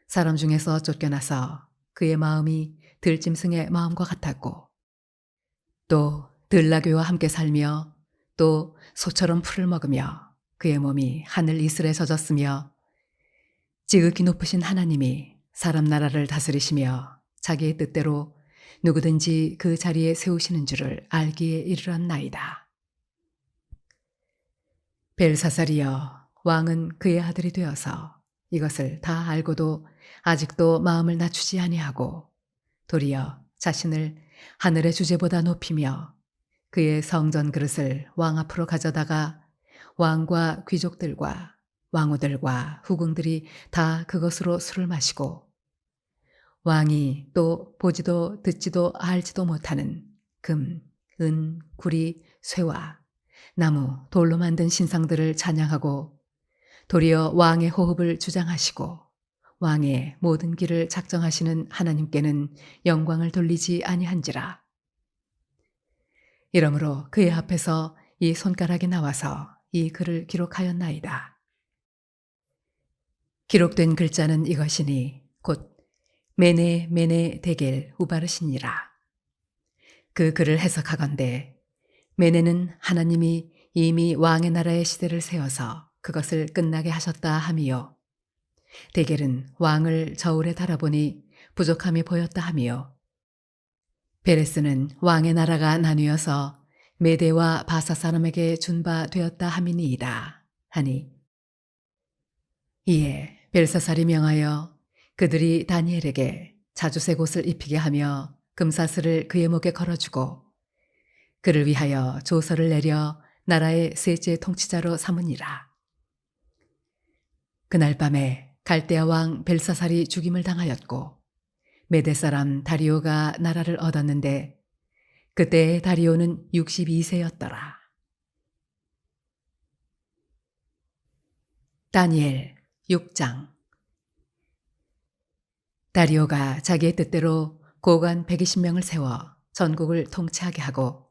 사람 중에서 쫓겨나서 그의 마음이 들짐승의 마음과 같았고 또 들나귀와 함께 살며 또 소처럼 풀을 먹으며 그의 몸이 하늘 이슬에 젖었으며 지극히 높으신 하나님이 사람 나라를 다스리시며 자기의 뜻대로 누구든지 그 자리에 세우시는 줄을 알기에 이르렀나이다. 벨사살이여, 왕은 그의 아들이 되어서 이것을 다 알고도 아직도 마음을 낮추지 아니하고 도리어 자신을 하늘의 주제보다 높이며 그의 성전 그릇을 왕 앞으로 가져다가 왕과 귀족들과 왕후들과 후궁들이 다 그것으로 술을 마시고 왕이 또 보지도 듣지도 알지도 못하는 금, 은, 구리, 쇠와 나무, 돌로 만든 신상들을 찬양하고 도리어 왕의 호흡을 주장하시고 왕의 모든 길을 작정하시는 하나님께는 영광을 돌리지 아니한지라. 이러므로 그의 앞에서 이 손가락이 나와서 이 글을 기록하였나이다. 기록된 글자는 이것이니 곧 메네 메네 데겔 우바르시니라. 그 글을 해석하건대 메네는 하나님이 이미 왕의 나라의 시대를 세워서 그것을 끝나게 하셨다 함이요. 데겔은 왕을 저울에 달아보니 부족함이 보였다 함이요. 베레스는 왕의 나라가 나뉘어서 메대와 바사 사람에게 준 바 되었다 함이니이다 하니 이에 벨사살이 명하여 그들이 다니엘에게 자주색 옷을 입히게 하며 금사슬을 그의 목에 걸어주고 그를 위하여 조서를 내려 나라의 셋째 통치자로 삼으니라. 그날 밤에 갈대아 왕 벨사살이 죽임을 당하였고 메대 사람 다리오가 나라를 얻었는데 그때 다리오는 62세였더라. 다니엘 6장. 다리오가 자기의 뜻대로 고관 120명을 세워 전국을 통치하게 하고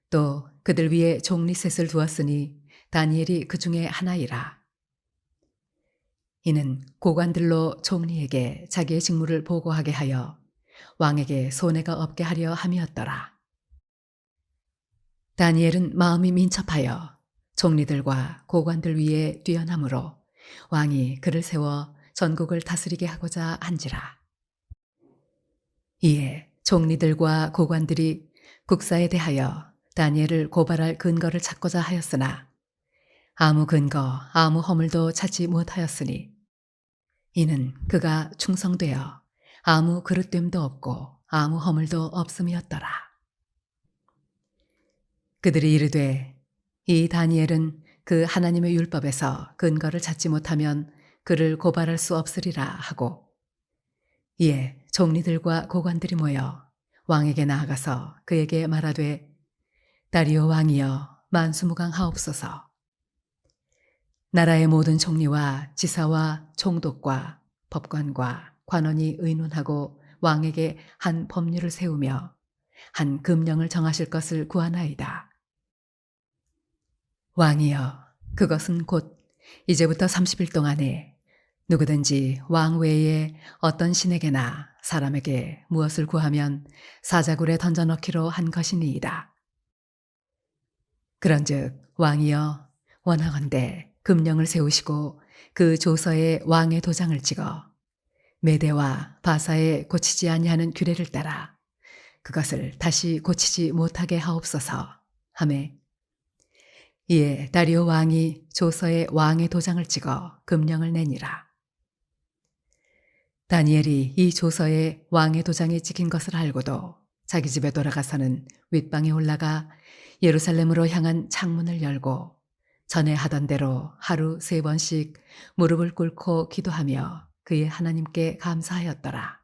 또 그들 위에 종리 셋을 두었으니 다니엘이 그 중에 하나이라. 이는 고관들로 종리에게 자기의 직무를 보고하게 하여 왕에게 손해가 없게 하려 함이었더라. 다니엘은 마음이 민첩하여 종리들과 고관들 위에 뛰어남으로 왕이 그를 세워 전국을 다스리게 하고자 한지라. 이에 종리들과 고관들이 국사에 대하여 다니엘을 고발할 근거를 찾고자 하였으나 아무 근거, 아무 허물도 찾지 못하였으니 이는 그가 충성되어 아무 그릇됨도 없고 아무 허물도 없음이었더라. 그들이 이르되 이 다니엘은 그 하나님의 율법에서 근거를 찾지 못하면 그를 고발할 수 없으리라 하고 이에 종리들과 고관들이 모여 왕에게 나아가서 그에게 말하되 다리오 왕이여 만수무강하옵소서. 나라의 모든 총리와 지사와 총독과 법관과 관원이 의논하고 왕에게 한 법률을 세우며 한 금령을 정하실 것을 구하나이다. 왕이여 그것은 곧 이제부터 30일 동안에 누구든지 왕 외에 어떤 신에게나 사람에게 무엇을 구하면 사자굴에 던져넣기로 한 것이니이다. 그런즉 왕이여 원하건대 금령을 세우시고 그 조서에 왕의 도장을 찍어 메대와 바사에 고치지 아니하는 규례를 따라 그것을 다시 고치지 못하게 하옵소서 하매 이에 다리오 왕이 조서에 왕의 도장을 찍어 금령을 내니라. 다니엘이 이 조서에 왕의 도장이 찍힌 것을 알고도 자기 집에 돌아가서는 윗방에 올라가 예루살렘으로 향한 창문을 열고 전에 하던 대로 하루 3번씩 무릎을 꿇고 기도하며 그의 하나님께 감사하였더라.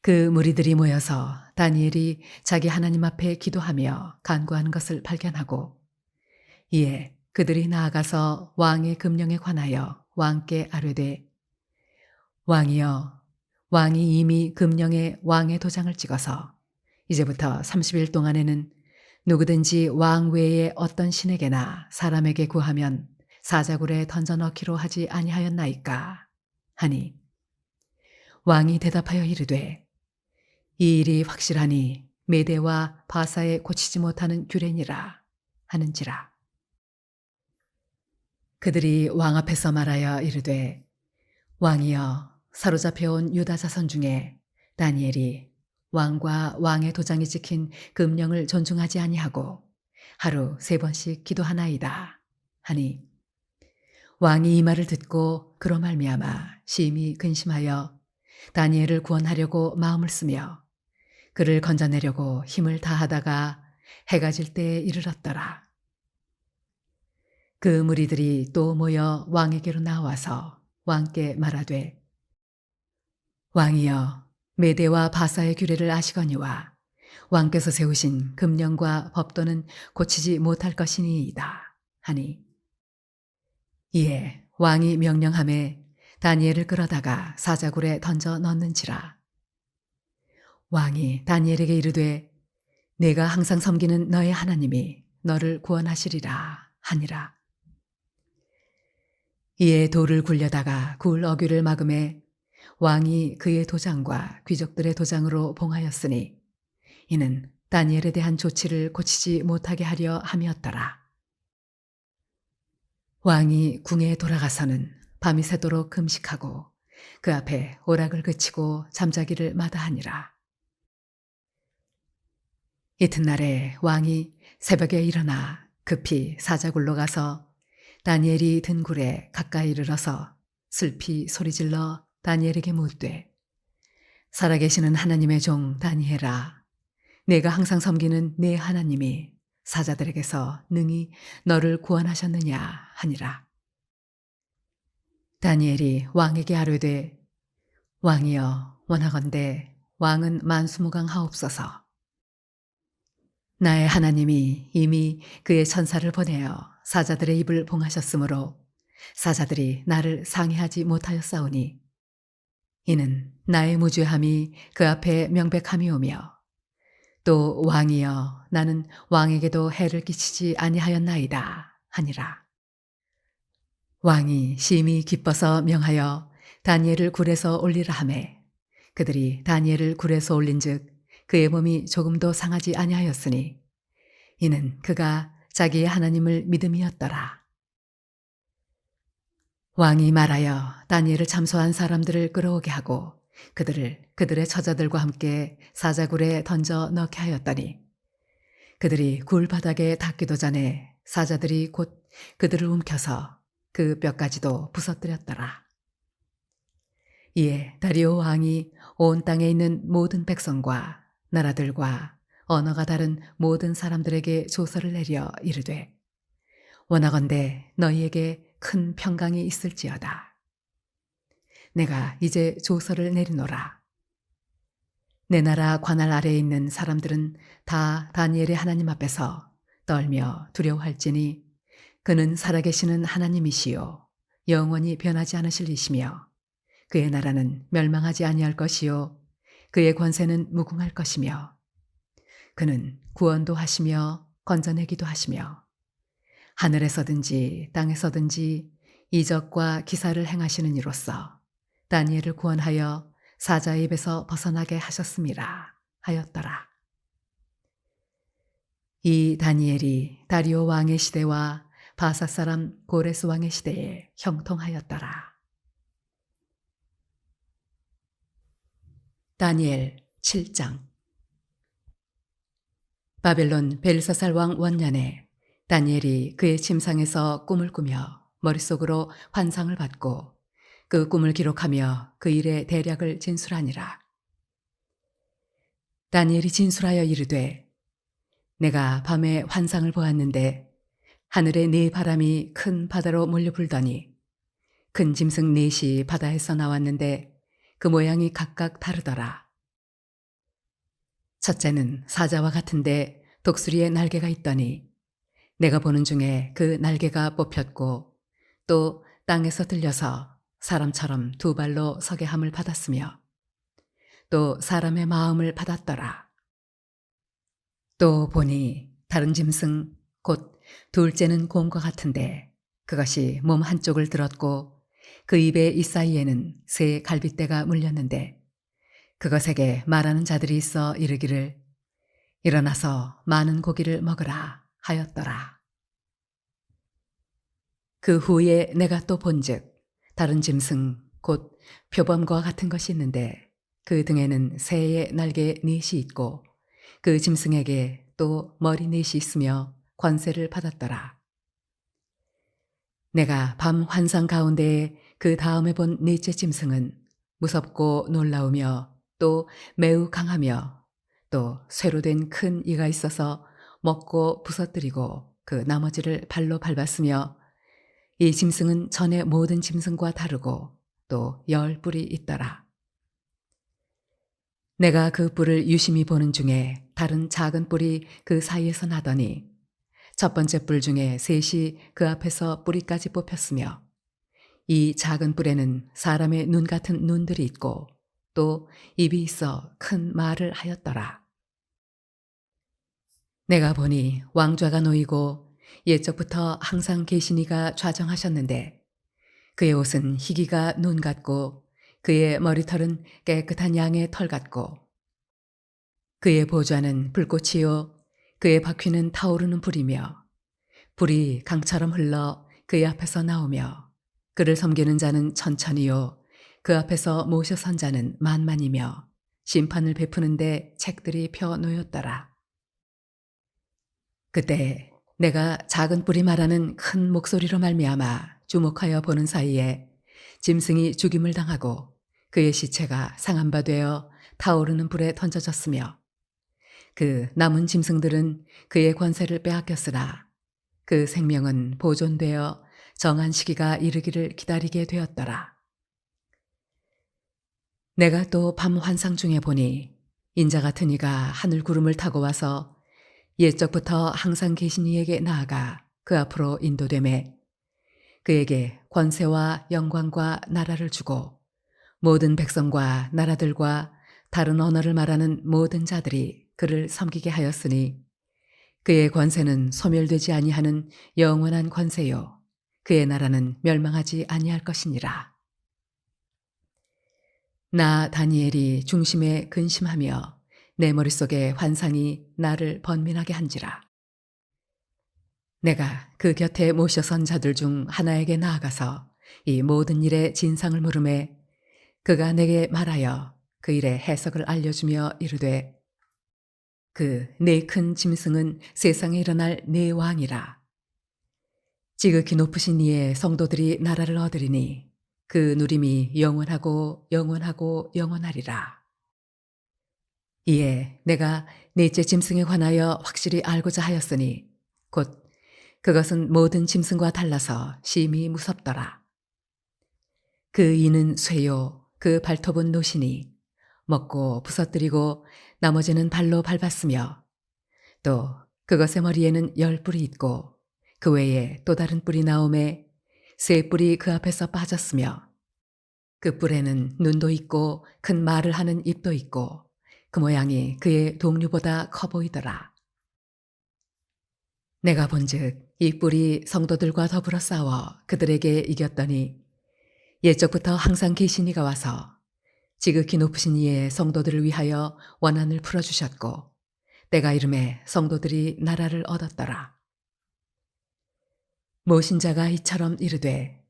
그 무리들이 모여서 다니엘이 자기 하나님 앞에 기도하며 간구하는 것을 발견하고 이에 그들이 나아가서 왕의 금령에 관하여 왕께 아뢰되 왕이여 왕이 이미 금령에 왕의 도장을 찍어서 이제부터 30일 동안에는 누구든지 왕 외에 어떤 신에게나 사람에게 구하면 사자굴에 던져넣기로 하지 아니하였나이까 하니 왕이 대답하여 이르되 이 일이 확실하니 메대와 바사에 고치지 못하는 규례니라 하는지라. 그들이 왕 앞에서 말하여 이르되 왕이여 사로잡혀온 유다 자손 중에 다니엘이 왕과 왕의 도장이 찍힌 금령을 존중하지 아니하고 하루 3번씩 기도하나이다 하니 왕이 이 말을 듣고 그로 말미암아 심히 근심하여 다니엘을 구원하려고 마음을 쓰며 그를 건져내려고 힘을 다하다가 해가 질 때에 이르렀더라. 그 무리들이 또 모여 왕에게로 나와서 왕께 말하되 왕이여 메대와 바사의 규례를 아시거니와 왕께서 세우신 금령과 법도는 고치지 못할 것이니이다 하니 이에 왕이 명령하매 다니엘을 끌어다가 사자굴에 던져 넣는지라. 왕이 다니엘에게 이르되 내가 항상 섬기는 너의 하나님이 너를 구원하시리라 하니라. 이에 돌을 굴려다가 굴 어귀를 막음에 왕이 그의 도장과 귀족들의 도장으로 봉하였으니 이는 다니엘에 대한 조치를 고치지 못하게 하려 함이었더라. 왕이 궁에 돌아가서는 밤이 새도록 금식하고 그 앞에 오락을 그치고 잠자기를 마다하니라. 이튿날에 왕이 새벽에 일어나 급히 사자굴로 가서 다니엘이 든 굴에 가까이 이르러서 슬피 소리질러 다니엘에게 묻되 살아계시는 하나님의 종 다니엘아 내가 항상 섬기는 네 하나님이 사자들에게서 능히 너를 구원하셨느냐 하니라. 다니엘이 왕에게 아뢰되 왕이여 원하건대 왕은 만수무강하옵소서. 나의 하나님이 이미 그의 천사를 보내어 사자들의 입을 봉하셨으므로 사자들이 나를 상해하지 못하였사오니 이는 나의 무죄함이 그 앞에 명백함이오며 또 왕이여 나는 왕에게도 해를 끼치지 아니하였나이다 하니라. 왕이 심히 기뻐서 명하여 다니엘을 굴에서 올리라 하매 그들이 다니엘을 굴에서 올린즉 그의 몸이 조금도 상하지 아니하였으니 이는 그가 자기의 하나님을 믿음이었더라. 왕이 말하여 다니엘을 참소한 사람들을 끌어오게 하고 그들을 그들의 처자들과 함께 사자굴에 던져 넣게 하였더니 그들이 굴 바닥에 닿기도 전에 사자들이 곧 그들을 움켜서 그 뼈까지도 부서뜨렸더라. 이에 다리오 왕이 온 땅에 있는 모든 백성과 나라들과 언어가 다른 모든 사람들에게 조서를 내려 이르되 원하건대 너희에게 큰 평강이 있을지어다. 내가 이제 조서를 내리노라. 내 나라 관할 아래에 있는 사람들은 다 다니엘의 하나님 앞에서 떨며 두려워할지니 그는 살아계시는 하나님이시요 영원히 변하지 않으실 이시며 그의 나라는 멸망하지 아니할 것이요 그의 권세는 무궁할 것이며 그는 구원도 하시며 건져내기도 하시며 하늘에서든지 땅에서든지 이적과 기사를 행하시는 이로써 다니엘을 구원하여 사자의 입에서 벗어나게 하셨음이라 하였더라. 이 다니엘이 다리오 왕의 시대와 바사 사람 고레스 왕의 시대에 형통하였더라. 다니엘 7장. 바벨론 벨사살 왕 원년에 다니엘이 그의 침상에서 꿈을 꾸며 머릿속으로 환상을 받고 그 꿈을 기록하며 그 일의 대략을 진술하니라. 다니엘이 진술하여 이르되 내가 밤에 환상을 보았는데 하늘에 네 바람이 큰 바다로 몰려 불더니 큰 짐승 넷이 바다에서 나왔는데 그 모양이 각각 다르더라. 첫째는 사자와 같은데 독수리의 날개가 있더니 내가 보는 중에 그 날개가 뽑혔고 또 땅에서 들려서 사람처럼 두 발로 서게 함을 받았으며 또 사람의 마음을 받았더라. 또 보니 다른 짐승 곧 둘째는 곰과 같은데 그것이 몸 한쪽을 들었고 그 입의 이사이에는 새 갈빗대가 물렸는데 그것에게 말하는 자들이 있어 이르기를 일어나서 많은 고기를 먹으라 하였더라. 그 후에 내가 또 본즉 다른 짐승 곧 표범과 같은 것이 있는데 그 등에는 새의 날개 넷이 있고 그 짐승에게 또 머리 넷이 있으며 권세를 받았더라. 내가 밤 환상 가운데에 그 다음에 본 넷째 짐승은 무섭고 놀라우며 또 매우 강하며 또 쇠로 된 큰 이가 있어서 먹고 부서뜨리고 그 나머지를 발로 밟았으며 이 짐승은 전의 모든 짐승과 다르고 또 10뿔이 있더라. 내가 그 뿔을 유심히 보는 중에 다른 작은 뿔이 그 사이에서 나더니 첫 번째 뿔 중에 셋이 그 앞에서 뿌리까지 뽑혔으며 이 작은 뿔에는 사람의 눈 같은 눈들이 있고 또 입이 있어 큰 말을 하였더라. 내가 보니 왕좌가 놓이고 옛적부터 항상 계시니가 좌정하셨는데 그의 옷은 희기가 눈 같고 그의 머리털은 깨끗한 양의 털 같고 그의 보좌는 불꽃이요 그의 바퀴는 타오르는 불이며 불이 강처럼 흘러 그의 앞에서 나오며 그를 섬기는 자는 천천히요 그 앞에서 모셔 선 자는 만만이며 심판을 베푸는데 책들이 펴 놓였더라. 그때 내가 작은 뿔이 말하는 큰 목소리로 말미암아 주목하여 보는 사이에 짐승이 죽임을 당하고 그의 시체가 상한 바 되어 타오르는 불에 던져졌으며 그 남은 짐승들은 그의 권세를 빼앗겼으나 그 생명은 보존되어 정한 시기가 이르기를 기다리게 되었더라. 내가 또 밤 환상 중에 보니 인자 같은 이가 하늘 구름을 타고 와서 옛적부터 항상 계신 이에게 나아가 그 앞으로 인도되매 그에게 권세와 영광과 나라를 주고 모든 백성과 나라들과 다른 언어를 말하는 모든 자들이 그를 섬기게 하였으니 그의 권세는 소멸되지 아니하는 영원한 권세요. 그의 나라는 멸망하지 아니할 것이니라. 나 다니엘이 중심에 근심하며 내 머릿속에 환상이 나를 번민하게 한지라. 내가 그 곁에 모셔선 자들 중 하나에게 나아가서 이 모든 일의 진상을 물음에 그가 내게 말하여 그 일의 해석을 알려주며 이르되 그 네 큰 짐승은 세상에 일어날 네 왕이라. 지극히 높으신 이의 성도들이 나라를 얻으리니 그 누림이 영원하고 영원하고 영원하리라. 이에 내가 넷째 짐승에 관하여 확실히 알고자 하였으니 곧 그것은 모든 짐승과 달라서 심히 무섭더라. 그 이는 쇠요 그 발톱은 노시니 먹고 부서뜨리고 나머지는 발로 밟았으며 또 그것의 머리에는 10뿔이 있고 그 외에 또 다른 뿔이 나오매 3뿔이 그 앞에서 빠졌으며 그 뿔에는 눈도 있고 큰 말을 하는 입도 있고 그 모양이 그의 동류보다 커 보이더라. 내가 본즉 이 뿔이 성도들과 더불어 싸워 그들에게 이겼더니 옛적부터 항상 계신 이가 와서 지극히 높으신 이의 성도들을 위하여 원한을 풀어주셨고 때가 이름에 성도들이 나라를 얻었더라. 모신 자가 이처럼 이르되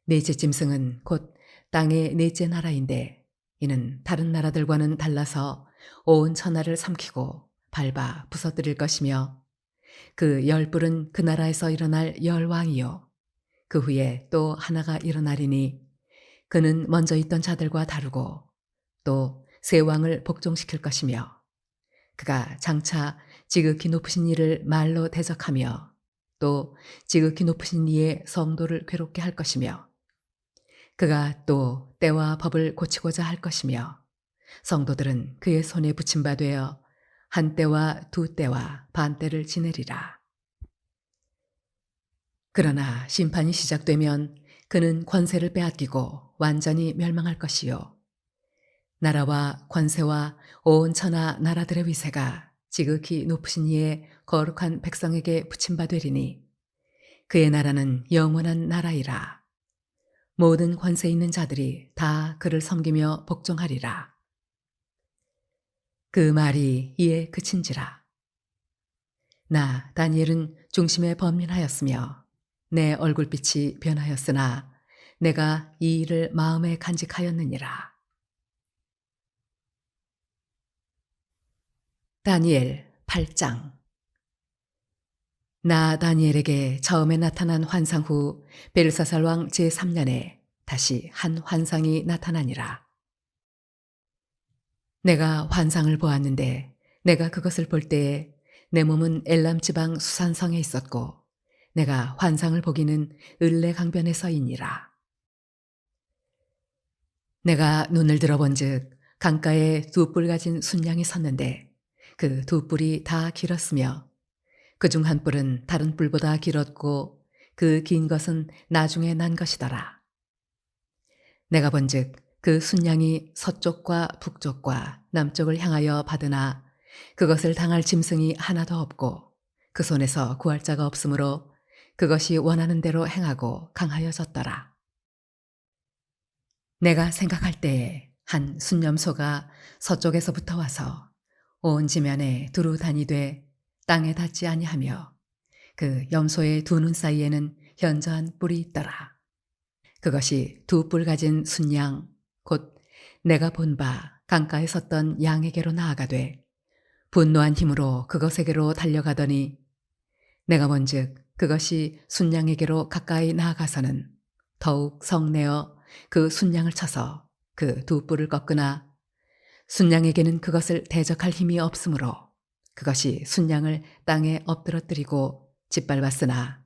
넷째 짐승은 곧 땅의 넷째 나라인데 이는 다른 나라들과는 달라서 온 천하를 삼키고 밟아 부서뜨릴 것이며 그 10뿔은 그 나라에서 일어날 10왕이요 그 후에 또 하나가 일어나리니 그는 먼저 있던 자들과 다르고 또 세 왕을 복종시킬 것이며 그가 장차 지극히 높으신 이를 말로 대적하며 또 지극히 높으신 이의 성도를 괴롭게 할 것이며 그가 또 때와 법을 고치고자 할 것이며 성도들은 그의 손에 붙임 바 되어 한 때와 두 때와 반 때를 지내리라. 그러나 심판이 시작되면 그는 권세를 빼앗기고 완전히 멸망할 것이요 나라와 권세와 온 천하 나라들의 위세가 지극히 높으신 이의 거룩한 백성에게 붙임 바 되리니 그의 나라는 영원한 나라이라. 모든 권세 있는 자들이 다 그를 섬기며 복종하리라. 그 말이 이에 그친지라. 나 다니엘은 중심에 번민하였으며 내 얼굴빛이 변하였으나 내가 이 일을 마음에 간직하였느니라. 다니엘 8장. 나 다니엘에게 처음에 나타난 환상 후 벨사살 왕 제3년에 다시 한 환상이 나타나니라. 내가 환상을 보았는데 내가 그것을 볼 때에 내 몸은 엘람 지방 수산성에 있었고 내가 환상을 보기는 을레 강변에서이니라. 내가 눈을 들어본즉 강가에 2뿔 가진 순양이 섰는데 그 2뿔이 다 길었으며 그중 한 뿔은 다른 뿔보다 길었고 그 긴 것은 나중에 난 것이더라. 내가 본즉 그 순양이 서쪽과 북쪽과 남쪽을 향하여 받으나 그것을 당할 짐승이 하나도 없고 그 손에서 구할 자가 없으므로 그것이 원하는 대로 행하고 강하여졌더라. 내가 생각할 때에 한 순념소가 서쪽에서부터 와서 온 지면에 두루 다니되 땅에 닿지 아니하며 그 염소의 두 눈 사이에는 현저한 뿔이 있더라. 그것이 2뿔 가진 순양 곧 내가 본 바 강가에 섰던 양에게로 나아가되 분노한 힘으로 그것에게로 달려가더니 내가 본즉 그것이 순양에게로 가까이 나아가서는 더욱 성내어 그 순양을 쳐서 그 2뿔을 꺾으나 순양에게는 그것을 대적할 힘이 없으므로 그것이 순양을 땅에 엎드러뜨리고 짓밟았으나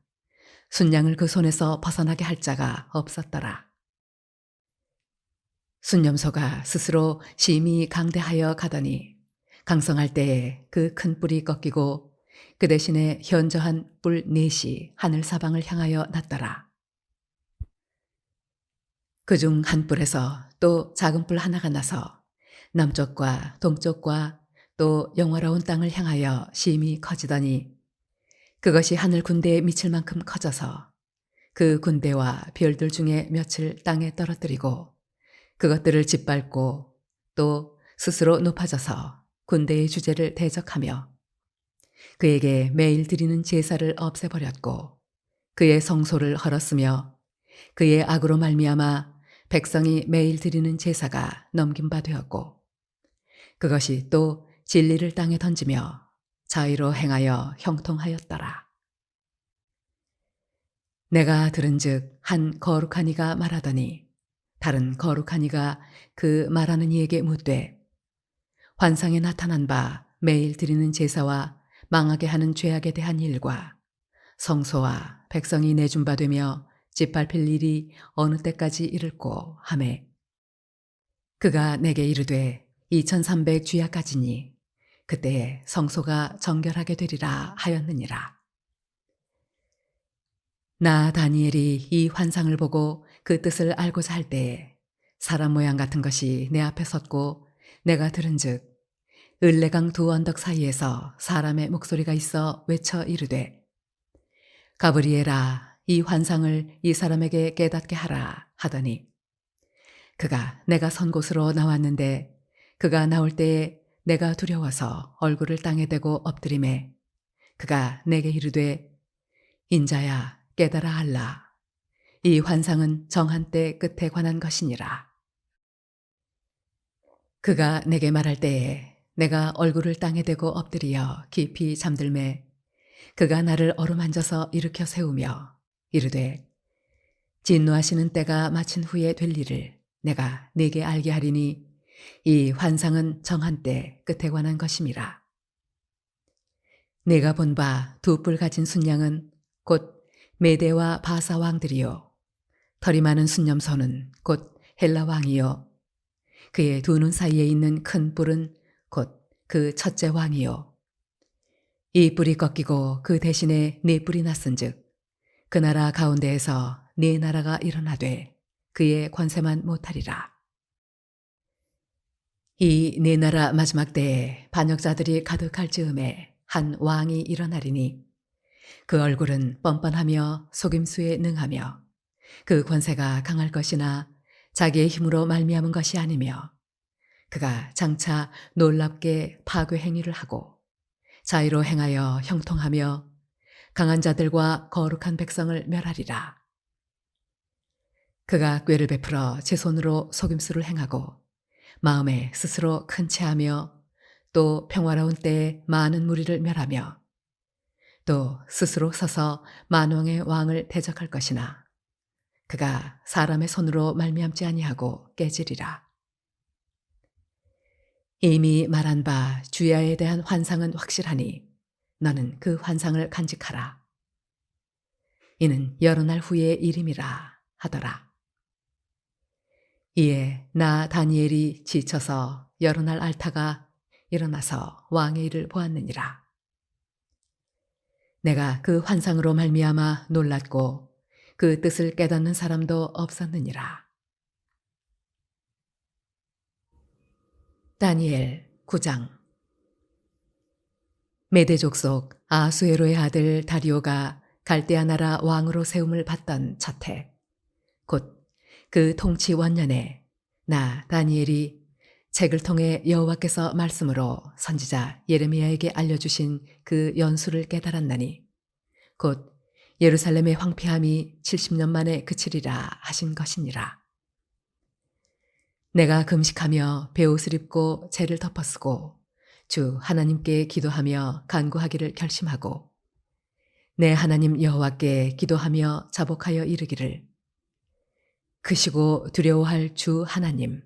순양을 그 손에서 벗어나게 할 자가 없었더라. 순념소가 스스로 심히 강대하여 가더니 강성할 때에 그 큰 뿔이 꺾이고 그 대신에 현저한 뿔 넷이 하늘 사방을 향하여 났더라. 그중 한 뿔에서 또 작은 뿔 하나가 나서 남쪽과 동쪽과 또 영화로운 땅을 향하여 심히 커지더니 그것이 하늘 군대에 미칠 만큼 커져서 그 군대와 별들 중에 몇을 땅에 떨어뜨리고 그것들을 짓밟고 또 스스로 높아져서 군대의 주제를 대적하며 그에게 매일 드리는 제사를 없애버렸고 그의 성소를 헐었으며 그의 악으로 말미암아 백성이 매일 드리는 제사가 넘긴 바 되었고 그것이 또 진리를 땅에 던지며 자의로 행하여 형통하였더라. 내가 들은즉 한 거룩한 이가 말하더니 다른 거룩한 이가 그 말하는 이에게 묻되 환상에 나타난 바 매일 드리는 제사와 망하게 하는 죄악에 대한 일과 성소와 백성이 내준 바 되며 짓밟힐 일이 어느 때까지 이를꼬 하매 그가 내게 이르되 2300 주야까지니 그때에 성소가 정결하게 되리라 하였느니라. 나 다니엘이 이 환상을 보고 그 뜻을 알고자 할 때에 사람 모양 같은 것이 내 앞에 섰고 내가 들은즉 을레강 두 언덕 사이에서 사람의 목소리가 있어 외쳐 이르되 가브리엘아 이 환상을 이 사람에게 깨닫게 하라 하더니 그가 내가 선 곳으로 나왔는데 그가 나올 때에 내가 두려워서 얼굴을 땅에 대고 엎드리매 그가 내게 이르되 인자야 깨달아 알라. 이 환상은 정한 때 끝에 관한 것이니라. 그가 내게 말할 때에 내가 얼굴을 땅에 대고 엎드리어 깊이 잠들매 그가 나를 어루만져서 일으켜 세우며 이르되 진노하시는 때가 마친 후에 될 일을 내가 네게 알게 하리니 이 환상은 정한 때 끝에 관한 것임이라. 내가 본 바 두 뿔 가진 순양은 곧 메대와 바사 왕들이요 털이 많은 순념소는 곧 헬라 왕이요 그의 두 눈 사이에 있는 큰 뿔은 곧 그 첫째 왕이요 이 뿔이 꺾이고 그 대신에 네 뿔이 났은즉 그 나라 가운데에서 네 나라가 일어나되 그의 권세만 못하리라. 이 네 나라 마지막 때에 반역자들이 가득할 즈음에 한 왕이 일어나리니 그 얼굴은 뻔뻔하며 속임수에 능하며 그 권세가 강할 것이나 자기의 힘으로 말미암은 것이 아니며 그가 장차 놀랍게 파괴 행위를 하고 자의로 행하여 형통하며 강한 자들과 거룩한 백성을 멸하리라. 그가 꾀를 베풀어 제 손으로 속임수를 행하고 마음에 스스로 큰 체하며 또 평화로운 때에 많은 무리를 멸하며 또 스스로 서서 만왕의 왕을 대적할 것이나 그가 사람의 손으로 말미암지 아니하고 깨지리라. 이미 말한 바 주야에 대한 환상은 확실하니 너는 그 환상을 간직하라. 이는 여러 날 후의 일임이라 하더라. 이에 나 다니엘이 지쳐서 여러 날 앓다가 일어나서 왕의 일을 보았느니라. 내가 그 환상으로 말미암아 놀랐고 그 뜻을 깨닫는 사람도 없었느니라. 다니엘 9장. 메대 족속 아수에로의 아들 다리오가 갈대아 나라 왕으로 세움을 받던 첫 해, 곧 그 통치 원년에 나 다니엘이 책을 통해 여호와께서 말씀으로 선지자 예레미야에게 알려주신 그 연수를 깨달았나니 곧 예루살렘의 황폐함이 70년 만에 그치리라 하신 것이니라. 내가 금식하며 베옷을 입고 재를 덮어쓰고 주 하나님께 기도하며 간구하기를 결심하고 내 하나님 여호와께 기도하며 자복하여 이르기를 크시고 두려워할 주 하나님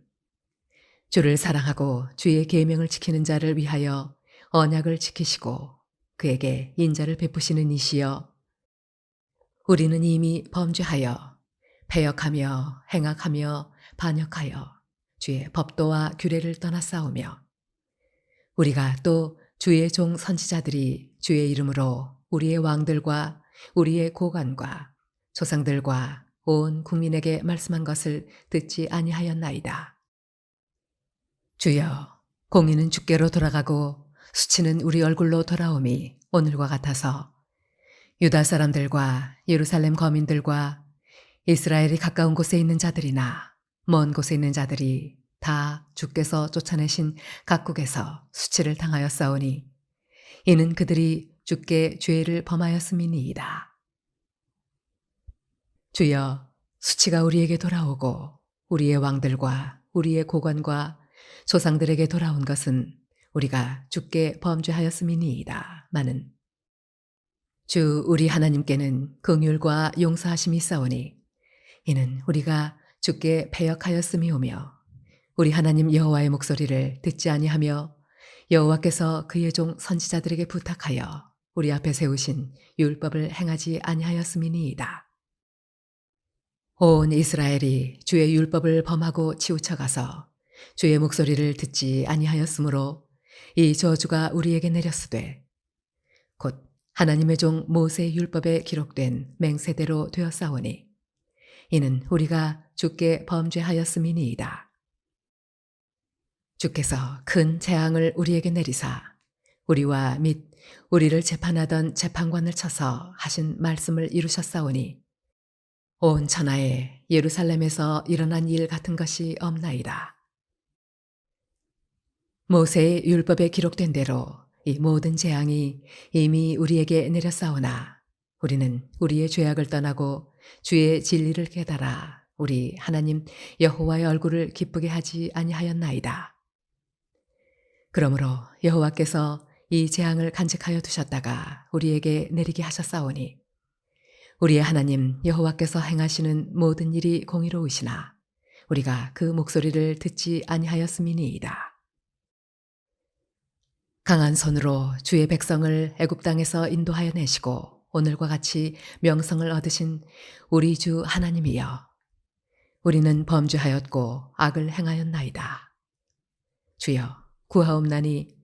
주를 사랑하고 주의 계명을 지키는 자를 위하여 언약을 지키시고 그에게 인자를 베푸시는 이시여 우리는 이미 범죄하여 패역하며 행악하며 반역하여 주의 법도와 규례를 떠나 싸우며 우리가 또 주의 종 선지자들이 주의 이름으로 우리의 왕들과 우리의 고관과 조상들과 온 국민에게 말씀한 것을 듣지 아니하였나이다. 주여, 공의는 주께로 돌아가고 수치는 우리 얼굴로 돌아옴이 오늘과 같아서 유다 사람들과 예루살렘 거민들과 이스라엘이 가까운 곳에 있는 자들이나 먼 곳에 있는 자들이 다 주께서 쫓아내신 각국에서 수치를 당하였사오니 이는 그들이 주께 죄를 범하였음이니이다. 주여, 수치가 우리에게 돌아오고 우리의 왕들과 우리의 고관과 조상들에게 돌아온 것은 우리가 주께 범죄하였음이니이다. 마는 주 우리 하나님께는 긍휼과 용서하심이 있사오니 이는 우리가 주께 패역하였음이오며 우리 하나님 여호와의 목소리를 듣지 아니하며 여호와께서 그의 종 선지자들에게 부탁하여 우리 앞에 세우신 율법을 행하지 아니하였음이니이다. 온 이스라엘이 주의 율법을 범하고 치우쳐가서 주의 목소리를 듣지 아니하였으므로 이 저주가 우리에게 내렸으되 곧 하나님의 종 모세의 율법에 기록된 맹세대로 되었사오니 이는 우리가 주께 범죄하였음이니이다. 주께서 큰 재앙을 우리에게 내리사 우리와 및 우리를 재판하던 재판관을 쳐서 하신 말씀을 이루셨사오니 온 천하에 예루살렘에서 일어난 일 같은 것이 없나이다. 모세의 율법에 기록된 대로 이 모든 재앙이 이미 우리에게 내렸사오나 우리는 우리의 죄악을 떠나고 주의 진리를 깨달아 우리 하나님 여호와의 얼굴을 기쁘게 하지 아니하였나이다. 그러므로 여호와께서 이 재앙을 간직하여 두셨다가 우리에게 내리게 하셨사오니 우리의 하나님 여호와께서 행하시는 모든 일이 공의로우시나 우리가 그 목소리를 듣지 아니하였음이니이다. 강한 손으로 주의 백성을 애굽 땅에서 인도하여 내시고 오늘과 같이 명성을 얻으신 우리 주 하나님이여, 우리는 범죄하였고 악을 행하였나이다. 주여, 구하옵나니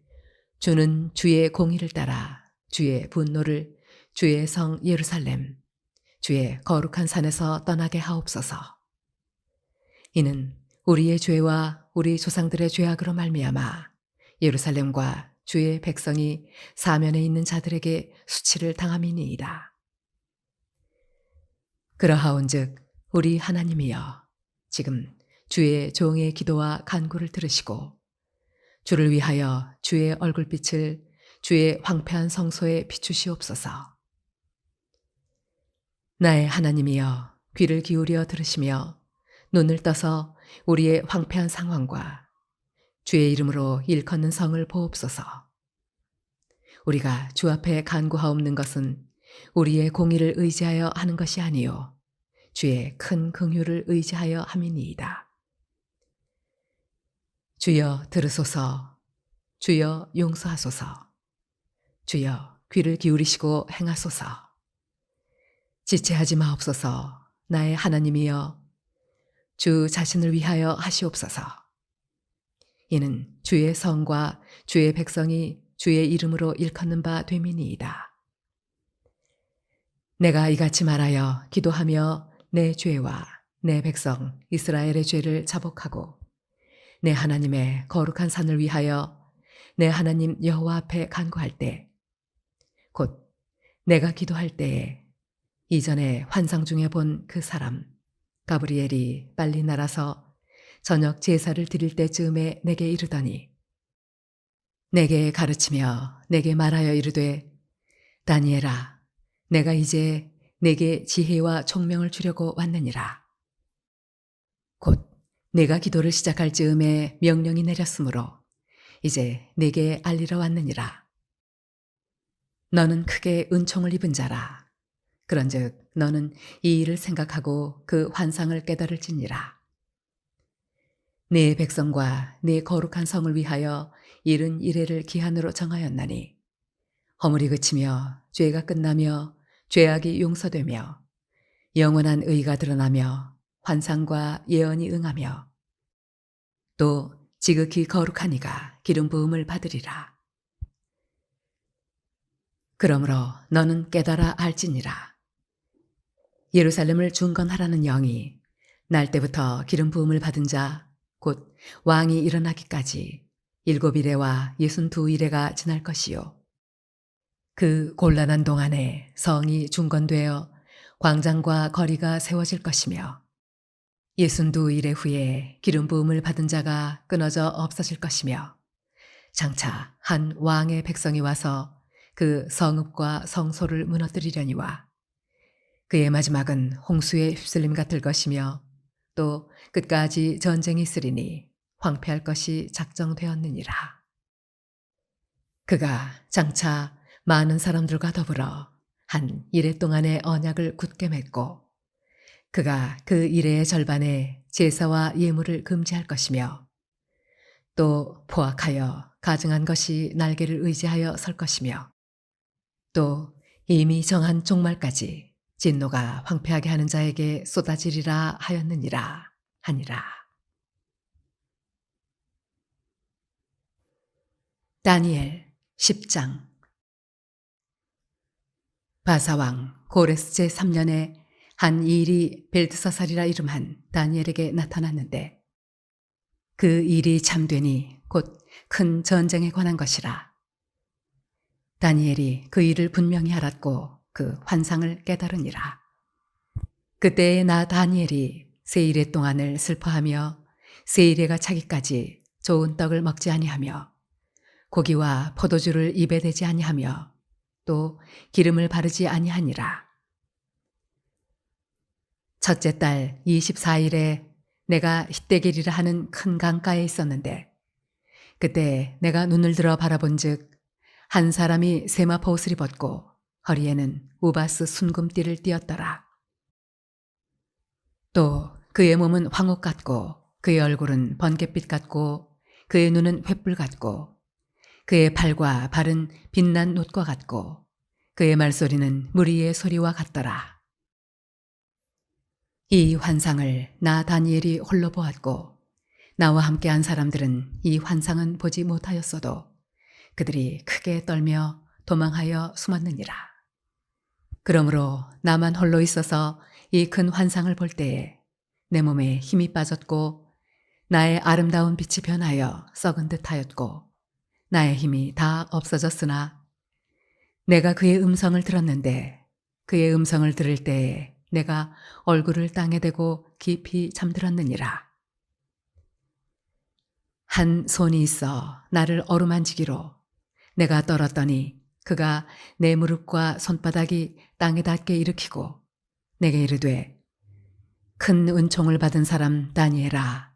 주는 주의 공의를 따라 주의 분노를 주의 성 예루살렘 주의 거룩한 산에서 떠나게 하옵소서. 이는 우리의 죄와 우리 조상들의 죄악으로 말미암아 예루살렘과 주의 백성이 사면에 있는 자들에게 수치를 당함이니이다. 그러하온즉 우리 하나님이여, 지금 주의 종의 기도와 간구를 들으시고 주를 위하여 주의 얼굴빛을 주의 황폐한 성소에 비추시옵소서. 나의 하나님이여, 귀를 기울여 들으시며 눈을 떠서 우리의 황폐한 상황과 주의 이름으로 일컫는 성을 보옵소서. 우리가 주 앞에 간구하옵는 것은 우리의 공의를 의지하여 하는 것이 아니요 주의 큰 긍휼을 의지하여 함이니이다. 주여 들으소서. 주여 용서하소서. 주여 귀를 기울이시고 행하소서. 지체하지 마옵소서. 나의 하나님이여, 주 자신을 위하여 하시옵소서. 이는 주의 성과 주의 백성이 주의 이름으로 일컫는 바 됨이니이다. 내가 이같이 말하여 기도하며 내 죄와 내 백성 이스라엘의 죄를 자복하고 내 하나님의 거룩한 산을 위하여 내 하나님 여호와 앞에 간구할 때, 곧 내가 기도할 때에 이전에 환상 중에 본 그 사람 가브리엘이 빨리 날아서 저녁 제사를 드릴 때쯤에 내게 이르더니 내게 가르치며 내게 말하여 이르되, 다니엘아, 내가 이제 내게 지혜와 총명을 주려고 왔느니라. 곧 내가 기도를 시작할 즈음에 명령이 내렸으므로 이제 내게 알리러 왔느니라. 너는 크게 은총을 입은 자라. 그런즉 너는 이 일을 생각하고 그 환상을 깨달을지니라. 네 백성과 네 거룩한 성을 위하여 이른 이래를 기한으로 정하였나니 허물이 그치며 죄가 끝나며 죄악이 용서되며 영원한 의가 드러나며 환상과 예언이 응하며 또 지극히 거룩한 이가 기름 부음을 받으리라. 그러므로 너는 깨달아 알지니라. 예루살렘을 중건하라는 영이 날 때부터 기름 부음을 받은 자 곧 왕이 일어나기까지 7일에와 62일에가 지날 것이요. 그 곤란한 동안에 성이 중건되어 광장과 거리가 세워질 것이며 62일의 후에 기름 부음을 받은 자가 끊어져 없어질 것이며 장차 한 왕의 백성이 와서 그 성읍과 성소를 무너뜨리려니와 그의 마지막은 홍수에 휩쓸림 같을 것이며 또 끝까지 전쟁이 있으리니 황폐할 것이 작정되었느니라. 그가 장차 많은 사람들과 더불어 한 이레 동안의 언약을 굳게 맺고 그가 그 이레의 절반에 제사와 예물을 금지할 것이며 또 포악하여 가증한 것이 날개를 의지하여 설 것이며 또 이미 정한 종말까지 진노가 황폐하게 하는 자에게 쏟아지리라 하였느니라 하니라. 다니엘 10장. 바사왕 고레스 제3년에 한 일이 벨드사살이라 이름한 다니엘에게 나타났는데 그 일이 참되니 곧 큰 전쟁에 관한 것이라. 다니엘이 그 일을 분명히 알았고 그 환상을 깨달으니라. 그때에 나 다니엘이 세 일의 동안을 슬퍼하며 세 일에가 차기까지 좋은 떡을 먹지 아니하며 고기와 포도주를 입에 대지 아니하며 또 기름을 바르지 아니하니라. 첫째 달 24일에 내가 히데겔이라 하는 큰 강가에 있었는데 그때 내가 눈을 들어 바라본즉 한 사람이 세마포 옷을 입었고 허리에는 우바스 순금띠를 띠었더라. 또 그의 몸은 황옥 같고 그의 얼굴은 번갯빛 같고 그의 눈은 횃불 같고 그의 팔과 발은 빛난 놋과 같고 그의 말소리는 무리의 소리와 같더라. 이 환상을 나 다니엘이 홀로 보았고 나와 함께한 사람들은 이 환상은 보지 못하였어도 그들이 크게 떨며 도망하여 숨었느니라. 그러므로 나만 홀로 있어서 이 큰 환상을 볼 때에 내 몸에 힘이 빠졌고 나의 아름다운 빛이 변하여 썩은 듯하였고 나의 힘이 다 없어졌으나 내가 그의 음성을 들었는데 그의 음성을 들을 때에 내가 얼굴을 땅에 대고 깊이 잠들었느니라. 한 손이 있어 나를 어루만지기로 내가 떨었더니 그가 내 무릎과 손바닥이 땅에 닿게 일으키고 내게 이르되 큰 은총을 받은 사람 다니엘아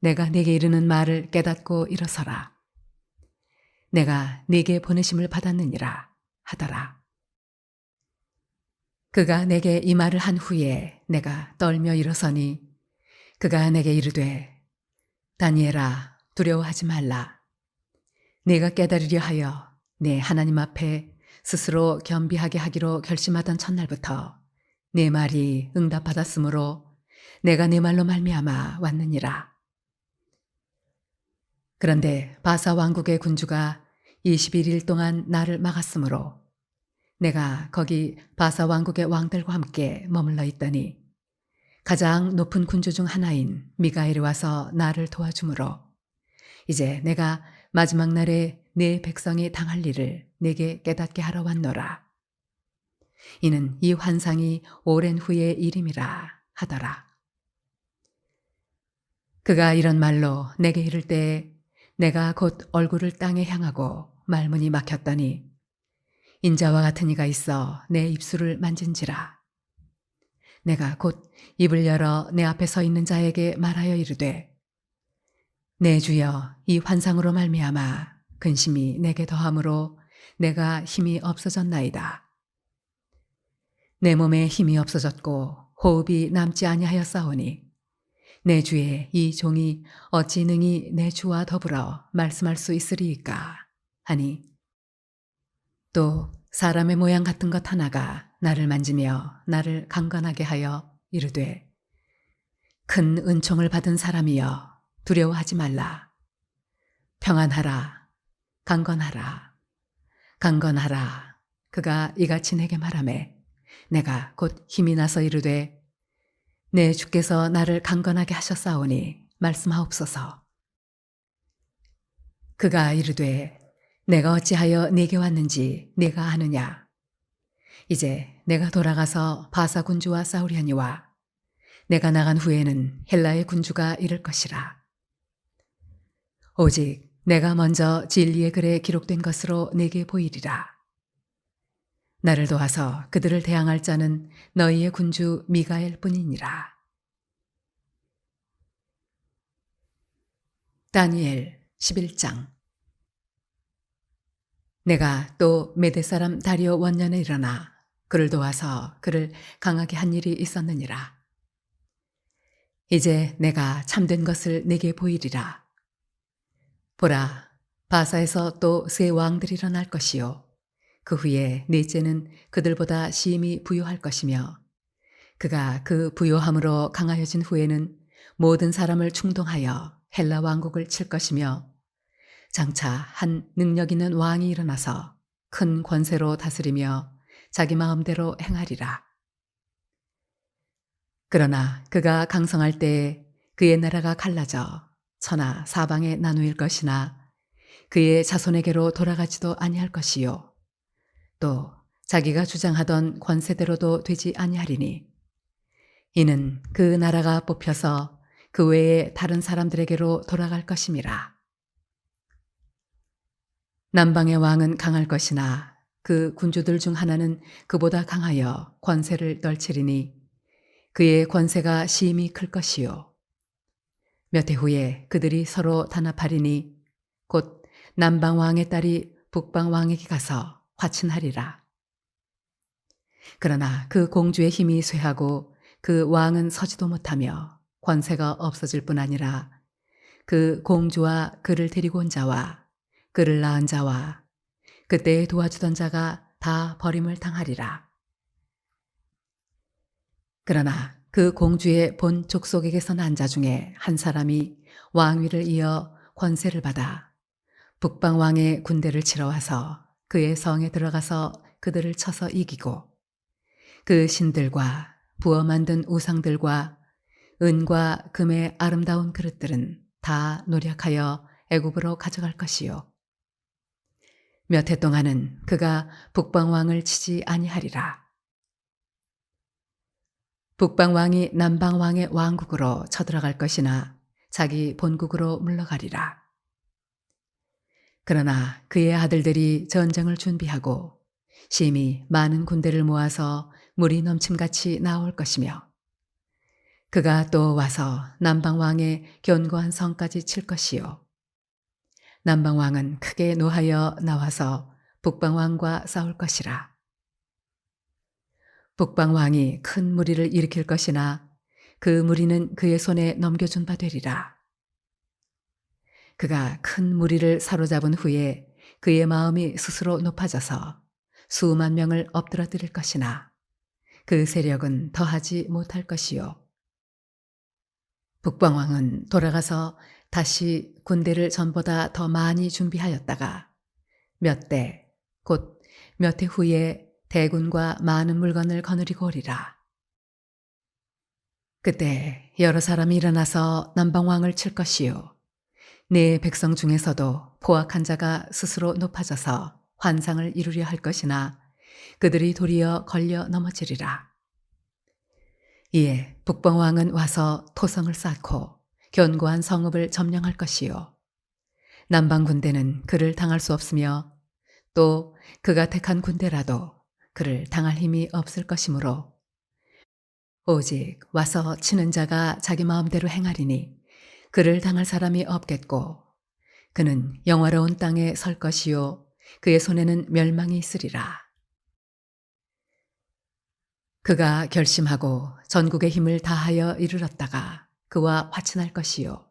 내가 네게 이르는 말을 깨닫고 일어서라. 내가 네게 보내심을 받았느니라 하더라. 그가 내게 이 말을 한 후에 내가 떨며 일어서니 그가 내게 이르되 다니엘아 두려워하지 말라. 네가 깨달으려 하여 내 하나님 앞에 스스로 겸비하게 하기로 결심하던 첫날부터 네 말이 응답받았으므로 내가 네 말로 말미암아 왔느니라. 그런데 바사 왕국의 군주가 21일 동안 나를 막았으므로 내가 거기 바사 왕국의 왕들과 함께 머물러 있더니 가장 높은 군주 중 하나인 미가엘이 와서 나를 도와주므로 이제 내가 마지막 날에 내 백성이 당할 일을 내게 깨닫게 하러 왔노라. 이는 이 환상이 오랜 후의 일임이라 하더라. 그가 이런 말로 내게 이를 때에 내가 곧 얼굴을 땅에 향하고 말문이 막혔더니 인자와 같은 이가 있어 내 입술을 만진지라. 내가 곧 입을 열어 내 앞에 서 있는 자에게 말하여 이르되 내 주여 이 환상으로 말미암아 근심이 내게 더함으로 내가 힘이 없어졌나이다. 내 몸에 힘이 없어졌고 호흡이 남지 아니하였사오니 내 주의 이 종이 어찌 능히 내 주와 더불어 말씀할 수 있으리이까 하니 또 사람의 모양 같은 것 하나가 나를 만지며 나를 강건하게 하여 이르되 큰 은총을 받은 사람이여 두려워하지 말라. 평안하라. 강건하라. 강건하라. 그가 이같이 내게 말하매 내가 곧 힘이 나서 이르되 내 주께서 나를 강건하게 하셨사오니 말씀하옵소서. 그가 이르되 내가 어찌하여 네게 왔는지 네가 아느냐. 이제 내가 돌아가서 바사 군주와 싸우려니와 내가 나간 후에는 헬라의 군주가 이를 것이라. 오직 내가 먼저 진리의 글에 기록된 것으로 네게 보이리라. 나를 도와서 그들을 대항할 자는 너희의 군주 미가엘 뿐이니라. 다니엘 11장. 내가 또 메대 사람 다리오 원년에 일어나 그를 도와서 그를 강하게 한 일이 있었느니라. 이제 내가 참된 것을 네게 보이리라. 보라, 바사에서 또 새 왕들이 일어날 것이요. 그 후에 넷째는 그들보다 심히 부요할 것이며 그가 그 부요함으로 강하여진 후에는 모든 사람을 충동하여 헬라 왕국을 칠 것이며 장차 한 능력 있는 왕이 일어나서 큰 권세로 다스리며 자기 마음대로 행하리라. 그러나 그가 강성할 때에 그의 나라가 갈라져 천하 사방에 나누일 것이나 그의 자손에게로 돌아가지도 아니할 것이요. 또 자기가 주장하던 권세대로도 되지 아니하리니 이는 그 나라가 뽑혀서 그 외에 다른 사람들에게로 돌아갈 것임이라. 남방의 왕은 강할 것이나 그 군주들 중 하나는 그보다 강하여 권세를 떨치리니 그의 권세가 심히 클 것이요. 몇 해 후에 그들이 서로 단합하리니 곧 남방 왕의 딸이 북방 왕에게 가서 화친하리라. 그러나 그 공주의 힘이 쇠하고 그 왕은 서지도 못하며 권세가 없어질 뿐 아니라 그 공주와 그를 데리고 온 자와 그를 낳은 자와 그때에 도와주던 자가 다 버림을 당하리라. 그러나 그 공주의 본 족속에게서 난 자 중에 한 사람이 왕위를 이어 권세를 받아 북방 왕의 군대를 치러 와서 그의 성에 들어가서 그들을 쳐서 이기고 그 신들과 부어 만든 우상들과 은과 금의 아름다운 그릇들은 다 노력하여 애굽으로 가져갈 것이요. 몇 해 동안은 그가 북방 왕을 치지 아니하리라. 북방 왕이 남방 왕의 왕국으로 쳐들어갈 것이나 자기 본국으로 물러가리라. 그러나 그의 아들들이 전쟁을 준비하고 심히 많은 군대를 모아서 물이 넘침같이 나올 것이며 그가 또 와서 남방 왕의 견고한 성까지 칠 것이요. 남방 왕은 크게 노하여 나와서 북방 왕과 싸울 것이라. 북방 왕이 큰 무리를 일으킬 것이나 그 무리는 그의 손에 넘겨준 바 되리라. 그가 큰 무리를 사로잡은 후에 그의 마음이 스스로 높아져서 수만 명을 엎드러뜨릴 것이나 그 세력은 더하지 못할 것이요. 북방왕은 돌아가서 다시 군대를 전보다 더 많이 준비하였다가 몇 대, 곧 몇 해 후에 대군과 많은 물건을 거느리고 오리라. 그때 여러 사람이 일어나서 남방왕을 칠 것이요. 네 백성 중에서도 포악한 자가 스스로 높아져서 환상을 이루려 할 것이나 그들이 도리어 걸려 넘어지리라. 이에 북방왕은 와서 토성을 쌓고 견고한 성읍을 점령할 것이요. 남방 군대는 그를 당할 수 없으며 또 그가 택한 군대라도 그를 당할 힘이 없을 것이므로 오직 와서 치는 자가 자기 마음대로 행하리니 그를 당할 사람이 없겠고 그는 영화로운 땅에 설 것이요 그의 손에는 멸망이 있으리라. 그가 결심하고 전국의 힘을 다하여 이르렀다가 그와 화친할 것이요.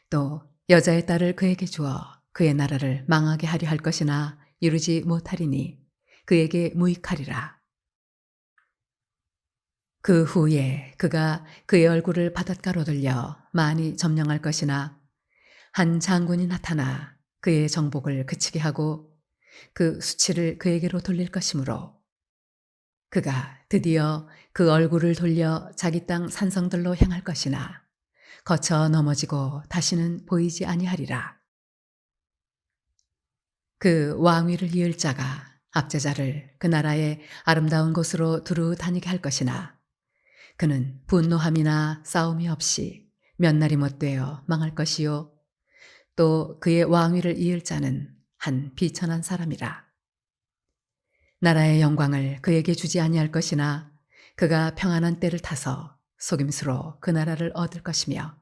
또 여자의 딸을 그에게 주어 그의 나라를 망하게 하려 할 것이나 이루지 못하리니 그에게 무익하리라. 그 후에 그가 그의 얼굴을 바닷가로 들려 많이 점령할 것이나 한 장군이 나타나 그의 정복을 그치게 하고 그 수치를 그에게로 돌릴 것이므로 그가 드디어 그 얼굴을 돌려 자기 땅 산성들로 향할 것이나 거쳐 넘어지고 다시는 보이지 아니하리라. 그 왕위를 이을 자가 압제자를 그 나라의 아름다운 곳으로 두루 다니게 할 것이나 그는 분노함이나 싸움이 없이 몇 날이 못되어 망할 것이요 또 그의 왕위를 이을 자는 한 비천한 사람이라. 나라의 영광을 그에게 주지 아니할 것이나 그가 평안한 때를 타서 속임수로 그 나라를 얻을 것이며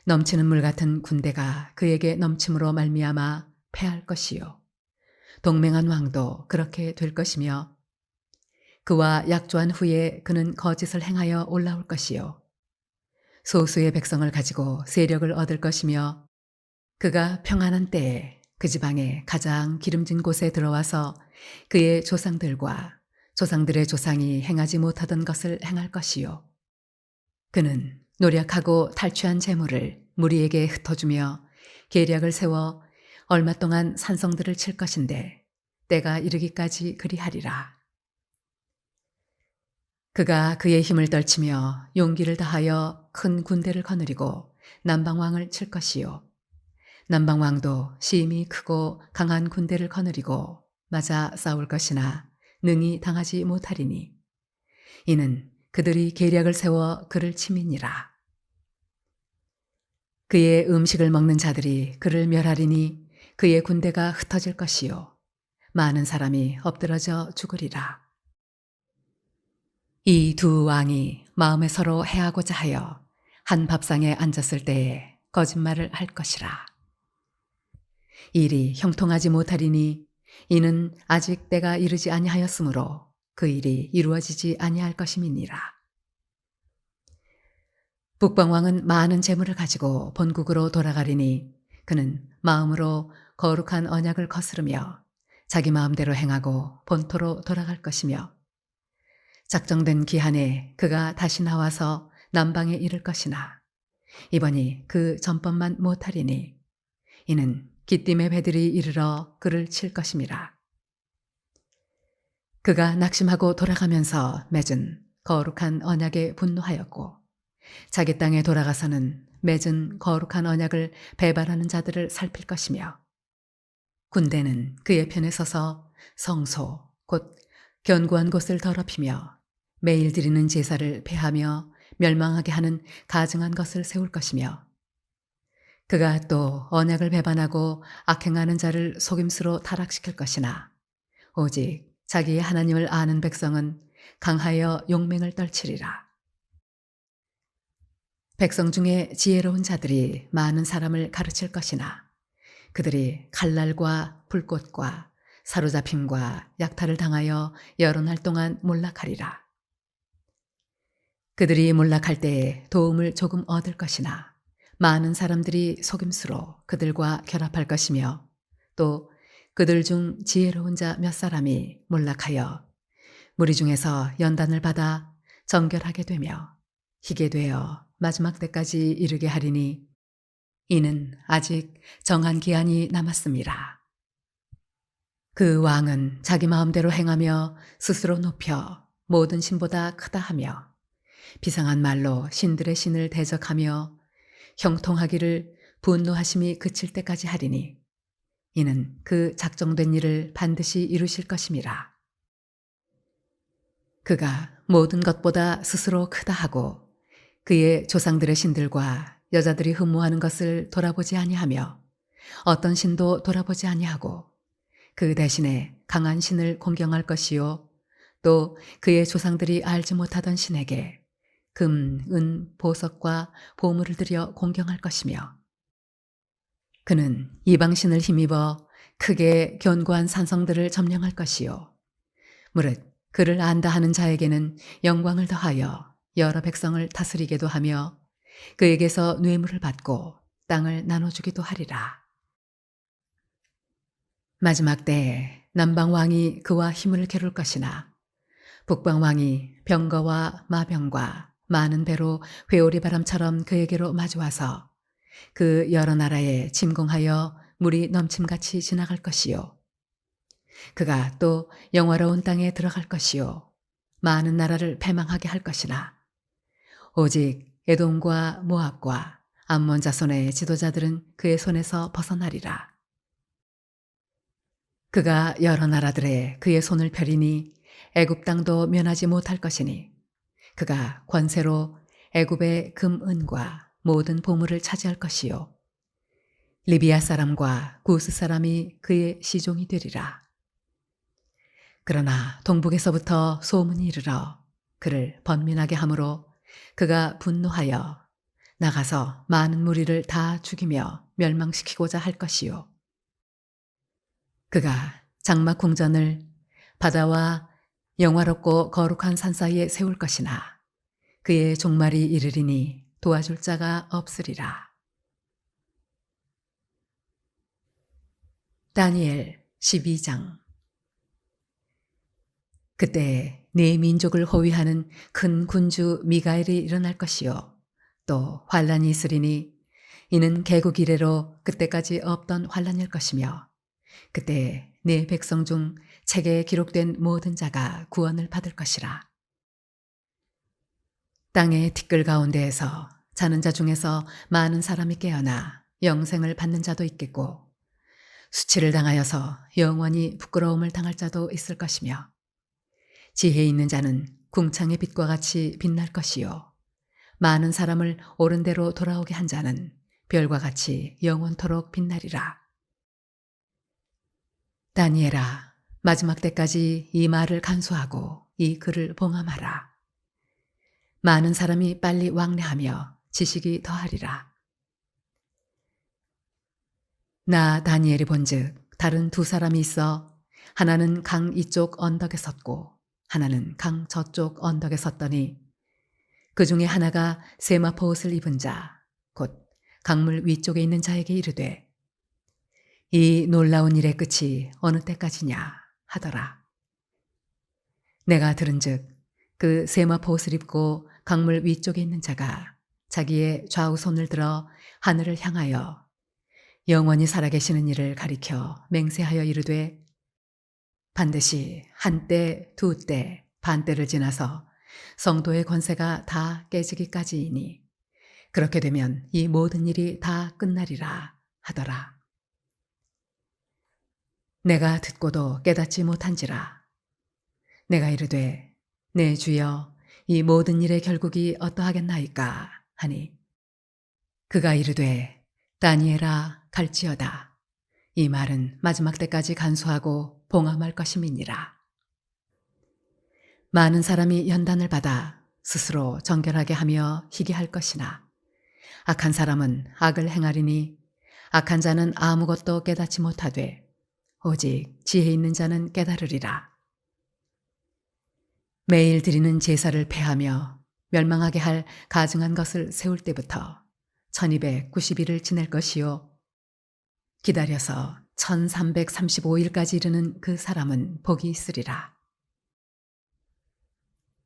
넘치는 물 같은 군대가 그에게 넘침으로 말미암아 패할 것이요 동맹한 왕도 그렇게 될 것이며 그와 약조한 후에 그는 거짓을 행하여 올라올 것이요 소수의 백성을 가지고 세력을 얻을 것이며 그가 평안한 때에 그 지방의 가장 기름진 곳에 들어와서 그의 조상들과 조상들의 조상이 행하지 못하던 것을 행할 것이요 그는 노력하고 탈취한 재물을 무리에게 흩어주며 계략을 세워 얼마 동안 산성들을 칠 것인데 때가 이르기까지 그리하리라. 그가 그의 힘을 떨치며 용기를 다하여 큰 군대를 거느리고 남방왕을 칠 것이요 남방왕도 심히 크고 강한 군대를 거느리고 맞아 싸울 것이나 능히 당하지 못하리니 이는 그들이 계략을 세워 그를 침이니라. 그의 음식을 먹는 자들이 그를 멸하리니 그의 군대가 흩어질 것이요 많은 사람이 엎드러져 죽으리라. 이 두 왕이 마음에 서로 해하고자 하여 한 밥상에 앉았을 때에 거짓말을 할 것이라. 일이 형통하지 못하리니 이는 아직 때가 이르지 아니하였으므로 그 일이 이루어지지 아니할 것임이니라. 북방왕은 많은 재물을 가지고 본국으로 돌아가리니 그는 마음으로 거룩한 언약을 거스르며 자기 마음대로 행하고 본토로 돌아갈 것이며 작정된 기한에 그가 다시 나와서 남방에 이를 것이나 이번이 그 전법만 못하리니 이는 기띔의 배들이 이르러 그를 칠 것임이라. 그가 낙심하고 돌아가면서 맺은 거룩한 언약에 분노하였고 자기 땅에 돌아가서는 맺은 거룩한 언약을 배반하는 자들을 살필 것이며 군대는 그의 편에 서서 성소 곧 견고한 곳을 더럽히며 매일 드리는 제사를 폐하며 멸망하게 하는 가증한 것을 세울 것이며 그가 또 언약을 배반하고 악행하는 자를 속임수로 타락시킬 것이나 오직 자기의 하나님을 아는 백성은 강하여 용맹을 떨치리라. 백성 중에 지혜로운 자들이 많은 사람을 가르칠 것이나 그들이 칼날과 불꽃과 사로잡힘과 약탈을 당하여 여러 날 동안 몰락하리라. 그들이 몰락할 때에 도움을 조금 얻을 것이나 많은 사람들이 속임수로 그들과 결합할 것이며 또 그들 중 지혜로운 자 몇 사람이 몰락하여 무리 중에서 연단을 받아 정결하게 되며 희게 되어 마지막 때까지 이르게 하리니 이는 아직 정한 기한이 남았습니다. 그 왕은 자기 마음대로 행하며 스스로 높여 모든 신보다 크다 하며 비상한 말로 신들의 신을 대적하며 형통하기를 분노하심이 그칠 때까지 하리니 이는 그 작정된 일을 반드시 이루실 것임이라. 그가 모든 것보다 스스로 크다 하고 그의 조상들의 신들과 여자들이 흠모하는 것을 돌아보지 아니하며 어떤 신도 돌아보지 아니하고 그 대신에 강한 신을 공경할 것이요 또 그의 조상들이 알지 못하던 신에게 금, 은, 보석과 보물을 들여 공경할 것이며 그는 이방신을 힘입어 크게 견고한 산성들을 점령할 것이요 무릇 그를 안다 하는 자에게는 영광을 더하여 여러 백성을 다스리게도 하며 그에게서 뇌물을 받고 땅을 나눠주기도 하리라. 마지막 때에 남방왕이 그와 힘을 겨룰 것이나 북방왕이 병거와 마병과 많은 배로 회오리 바람처럼 그에게로 마주와서 그 여러 나라에 침공하여 물이 넘침같이 지나갈 것이요 그가 또 영화로운 땅에 들어갈 것이요 많은 나라를 패망하게 할 것이나 오직 에돔과 모압과 암몬 자손의 지도자들은 그의 손에서 벗어나리라. 그가 여러 나라들에 그의 손을 펴리니 애굽 땅도 면하지 못할 것이니 그가 권세로 애굽의 금, 은과 모든 보물을 차지할 것이요 리비아 사람과 구스 사람이 그의 시종이 되리라. 그러나 동북에서부터 소문이 이르러 그를 번민하게 하므로 그가 분노하여 나가서 많은 무리를 다 죽이며 멸망시키고자 할 것이요 그가 장막 궁전을 바다와 영화롭고 거룩한 산 사이에 세울 것이나 그의 종말이 이르리니 도와줄 자가 없으리라. 다니엘 12장. 그때 네 민족을 호위하는 큰 군주 미가엘이 일어날 것이요 또 환란이 있으리니 이는 개국 이래로 그때까지 없던 환란일 것이며 그때 네 백성 중 책에 기록된 모든 자가 구원을 받을 것이라. 땅의 티끌 가운데에서 자는 자 중에서 많은 사람이 깨어나 영생을 받는 자도 있겠고 수치를 당하여서 영원히 부끄러움을 당할 자도 있을 것이며 지혜 있는 자는 궁창의 빛과 같이 빛날 것이요 많은 사람을 옳은 대로 돌아오게 한 자는 별과 같이 영원토록 빛나리라. 다니엘아, 마지막 때까지 이 말을 간수하고 이 글을 봉함하라. 많은 사람이 빨리 왕래하며 지식이 더하리라. 나 다니엘이 본즉 다른 두 사람이 있어 하나는 강 이쪽 언덕에 섰고 하나는 강 저쪽 언덕에 섰더니 그 중에 하나가 세마포 옷을 입은 자, 곧 강물 위쪽에 있는 자에게 이르되 이 놀라운 일의 끝이 어느 때까지냐 하더라. 내가 들은즉 그 세마포 옷을 입고 강물 위쪽에 있는 자가 자기의 좌우 손을 들어 하늘을 향하여 영원히 살아계시는 이를 가리켜 맹세하여 이르되 반드시 한때, 두때, 반때를 지나서 성도의 권세가 다 깨지기까지이니 그렇게 되면 이 모든 일이 다 끝나리라 하더라. 내가 듣고도 깨닫지 못한지라. 내가 이르되 내 주여 이 모든 일의 결국이 어떠하겠나이까 하니 그가 이르되 다니엘아 갈지어다. 이 말은 마지막 때까지 간수하고 봉함할 것임이니라. 많은 사람이 연단을 받아 스스로 정결하게 하며 희귀할 것이나 악한 사람은 악을 행하리니 악한 자는 아무것도 깨닫지 못하되 오직 지혜 있는 자는 깨달으리라. 매일 드리는 제사를 폐하며 멸망하게 할 가증한 것을 세울 때부터 1290일을 지낼 것이요 기다려서 1335일까지 이르는 그 사람은 복이 있으리라.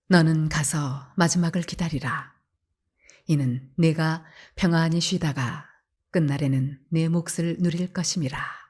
너는 가서 마지막을 기다리라. 이는 내가 평안히 쉬다가 끝날에는 내 몫을 누릴 것임이라.